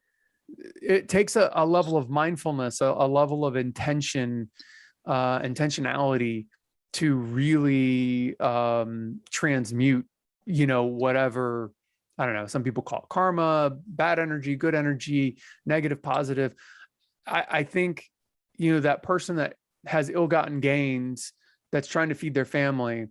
Speaker 1: it takes a level of mindfulness, a level of intentionality to really transmute, whatever, I don't know, some people call it karma, bad energy, good energy, negative, positive. I think, that person that has ill-gotten gains, that's trying to feed their family,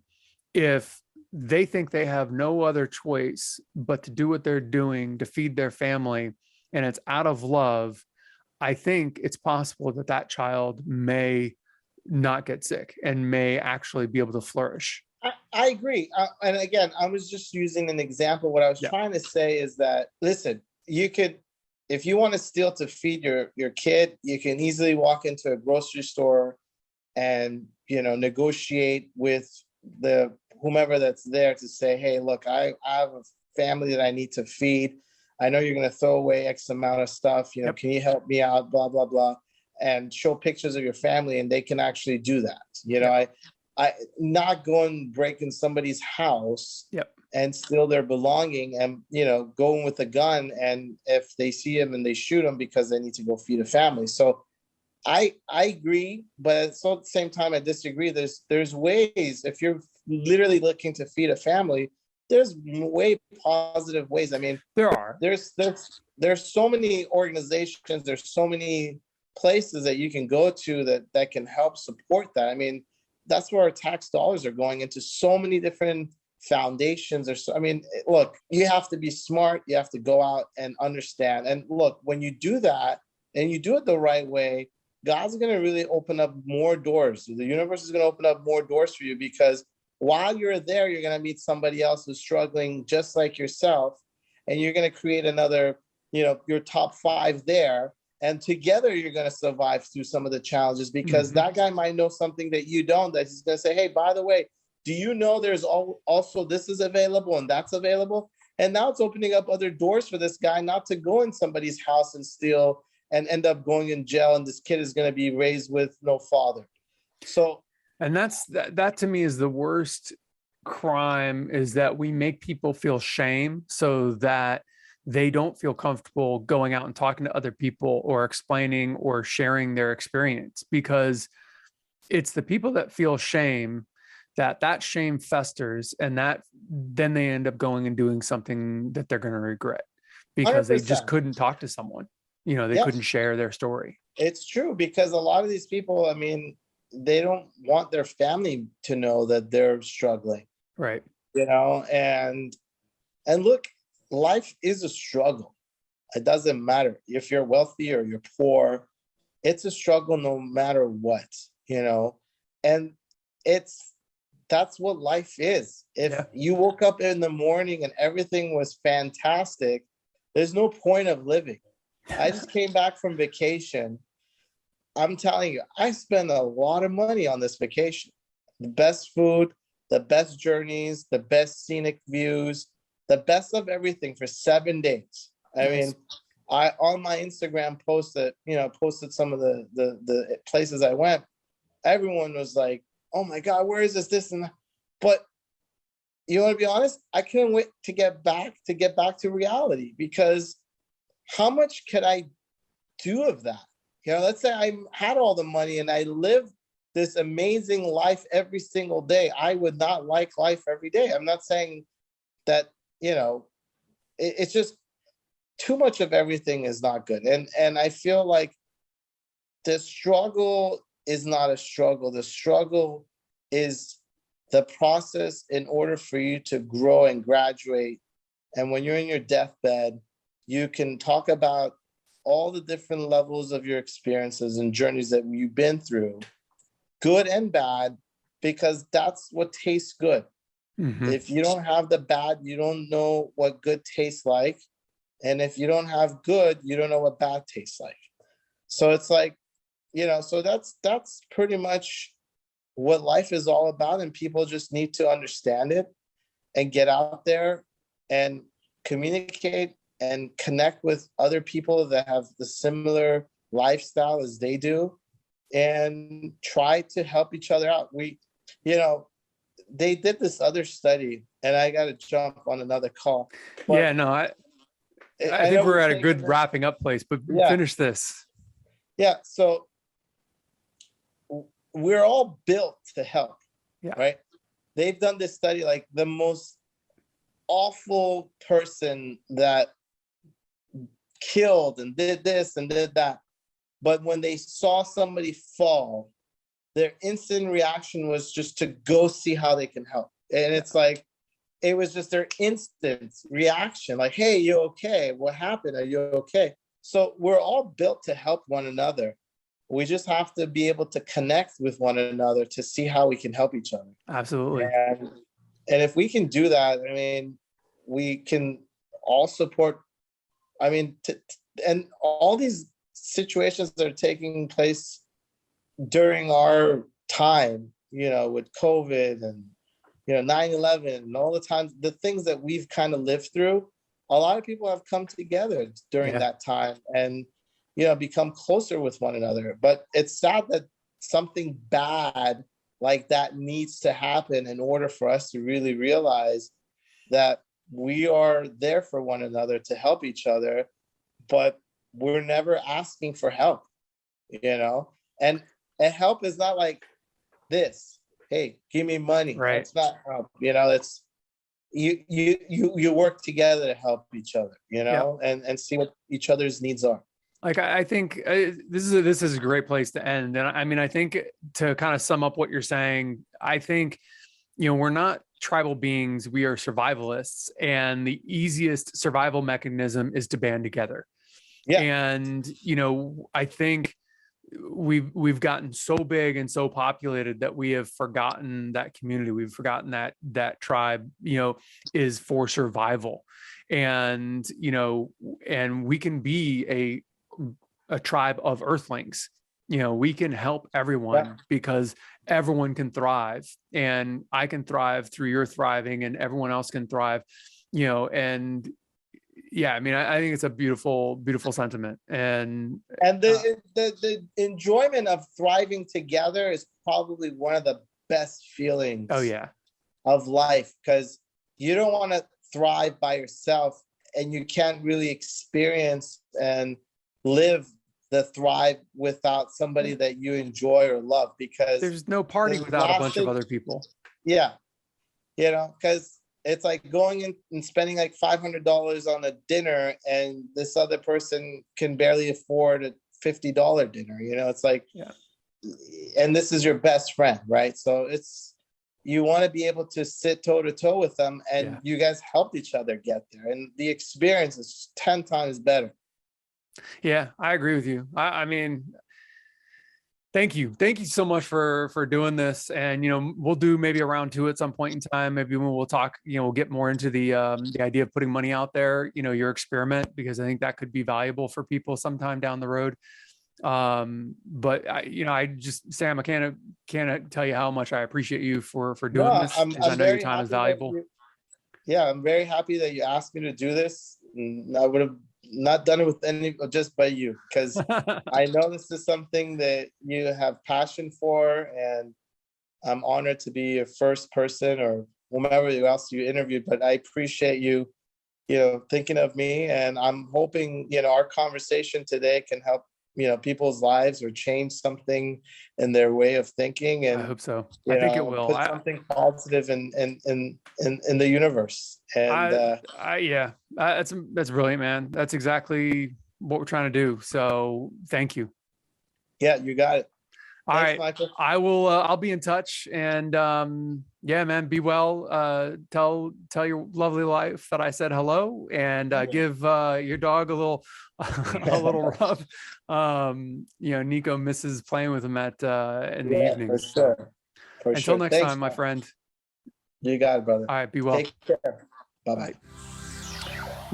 Speaker 1: if they think they have no other choice but to do what they're doing to feed their family, and it's out of love, I think it's possible that child may not get sick and may actually be able to flourish.
Speaker 2: I agree. And again, I was just using an example. What I was trying to say is that, listen, you could, if you want to steal to feed your kid, you can easily walk into a grocery store and, negotiate with the whomever that's there to say, hey, look, I have a family that I need to feed. I know you're going to throw away X amount of stuff. Can you help me out? Blah, blah, blah. And show pictures of your family, and they can actually do that. I not go and break in somebody's house and steal their belonging and, going with a gun. And if they see him and they shoot him because they need to go feed a family. So I agree, but at the same time, I disagree. There's ways, if you're literally looking to feed a family, there's way positive ways. I mean, there's so many organizations, there's so many places that you can go to that can help support that. I mean, that's where our tax dollars are going, into so many different foundations. Look, you have to be smart. You have to go out and understand. And look, when you do that and you do it the right way, God's going to really open up more doors. The universe is going to open up more doors for you, because while you're there, you're going to meet somebody else who's struggling just like yourself. And you're going to create another, your top 5 there. And together you're going to survive through some of the challenges, because that guy might know something that you don't, that he's going to say, hey, by the way, do you know there's also this is available and that's available? And now it's opening up other doors for this guy not to go in somebody's house and steal and end up going in jail, and this kid is going to be raised with no father. So,
Speaker 1: and that to me is the worst crime, is that we make people feel shame so that they don't feel comfortable going out and talking to other people or explaining or sharing their experience, because it's the people that feel shame, that shame festers, and that then they end up going and doing something that they're going to regret because
Speaker 2: 100%.
Speaker 1: they just couldn't talk to someone, they
Speaker 2: Yep.
Speaker 1: couldn't share their story.
Speaker 2: It's true, because a lot of these people, I mean, they don't want their family to know that they're struggling.
Speaker 1: Right.
Speaker 2: And look, life is a struggle. It doesn't matter if you're wealthy or you're poor. It's a struggle no matter what, and that's what life is. If you woke up in the morning and everything was fantastic, there's no point of living. I just came back from vacation. I'm telling you, I spent a lot of money on this vacation. The best food, the best journeys, the best scenic views, the best of everything for 7 days. I mean, I on my Instagram posted some of the places I went. Everyone was like, "Oh my God, where is this and that?" But you want to be honest, I couldn't wait to get back to reality, because how much could I do of that? Let's say I had all the money and I lived this amazing life every single day. I would not like life every day. I'm not saying that, it's just too much of everything is not good. And I feel like the struggle is not a struggle. The struggle is the process in order for you to grow and graduate. And when you're in your deathbed, you can talk about all the different levels of your experiences and journeys that you've been through, good and bad, because that's what tastes good. Mm-hmm. If you don't have the bad, you don't know what good tastes like. And if you don't have good, you don't know what bad tastes like. So it's like, so that's pretty much what life is all about. And people just need to understand it and get out there and communicate and connect with other people that have the similar lifestyle as they do, and try to help each other out. They did this other study, and I got to jump on another call.
Speaker 1: I think we're at a good wrapping up place, but finish this.
Speaker 2: Yeah. So we're all built to help, right? They've done this study, like the most awful person that killed and did this and did that. But when they saw somebody fall, their instant reaction was just to go see how they can help. And it's like, it was just their instant reaction. Like, hey, you okay? What happened? Are you okay? So we're all built to help one another. We just have to be able to connect with one another to see how we can help each other.
Speaker 1: Absolutely.
Speaker 2: And if we can do that, I mean, we can all support, and all these situations that are taking place during our time, with COVID and, 9/11 and all the times, the things that we've kind of lived through, a lot of people have come together during that time and, become closer with one another. But it's sad that something bad like that needs to happen in order for us to really realize that we are there for one another to help each other, but we're never asking for help, and help is not like this. Hey, give me money.
Speaker 1: Right.
Speaker 2: That's not help. It's you work together to help each other, and see what each other's needs are.
Speaker 1: Like, I think this is a great place to end. And I think to kind of sum up what you're saying, I think, we're not tribal beings. We are survivalists, and the easiest survival mechanism is to band together. Yeah. And, I think we've gotten so big and so populated that we have forgotten that community. We've forgotten that tribe, is for survival. And, and we can be a tribe of earthlings. We can help everyone because everyone can thrive, and I can thrive through your thriving, and everyone else can thrive, and yeah, I mean, I think it's a beautiful, beautiful sentiment. And
Speaker 2: the enjoyment of thriving together is probably one of the best feelings
Speaker 1: oh yeah,
Speaker 2: of life, because you don't want to thrive by yourself, and you can't really experience and live the thrive without somebody that you enjoy or love, because
Speaker 1: there's no party without a bunch of other people.
Speaker 2: Yeah, because it's like going in and spending like $500 on a dinner, and this other person can barely afford a $50 dinner. It's like,
Speaker 1: yeah.
Speaker 2: And this is your best friend, right? So you want to be able to sit toe to toe with them, and you guys help each other get there, and the experience is 10 times better.
Speaker 1: Yeah, I agree with you. I mean, thank you so much for doing this. And we'll do maybe a round 2 at some point in time. Maybe when we'll talk, we'll get more into the idea of putting money out there, your experiment, because I think that could be valuable for people sometime down the road. But I just, Sam, I can't tell you how much I appreciate you for doing this, because I know your time is valuable.
Speaker 2: I'm very happy that you asked me to do this. I would have not done it with just by you, because I know this is something that you have passion for, and I'm honored to be your first person, or whomever else you interviewed. But I appreciate you thinking of me, and I'm hoping our conversation today can help people's lives, or change something in their way of thinking. And
Speaker 1: I hope so. I think it will
Speaker 2: put something positive in the universe. And
Speaker 1: yeah, that's brilliant, man. That's exactly what we're trying to do. So thank you.
Speaker 2: Yeah, you got it.
Speaker 1: All
Speaker 2: Thanks,
Speaker 1: right,
Speaker 2: Michael.
Speaker 1: I will. I'll be in touch, and yeah, man, be well. Tell your lovely wife that I said hello, and give your dog a little rub. Nico misses playing with him in the evenings.
Speaker 2: For sure.
Speaker 1: Until next time, my friend.
Speaker 2: You got it, brother.
Speaker 1: All right, be well.
Speaker 2: Take care. Bye-bye.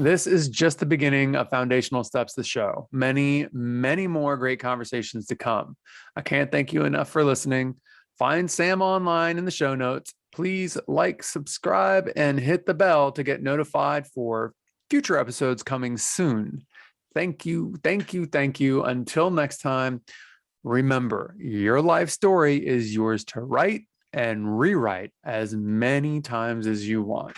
Speaker 1: This is just the beginning of Foundational Steps, the show. Many, many more great conversations to come. I can't thank you enough for listening. Find Sam online in the show notes. Please like, subscribe, and hit the bell to get notified for future episodes coming soon. Thank you, thank you, thank you. Until next time, remember, your life story is yours to write and rewrite as many times as you want.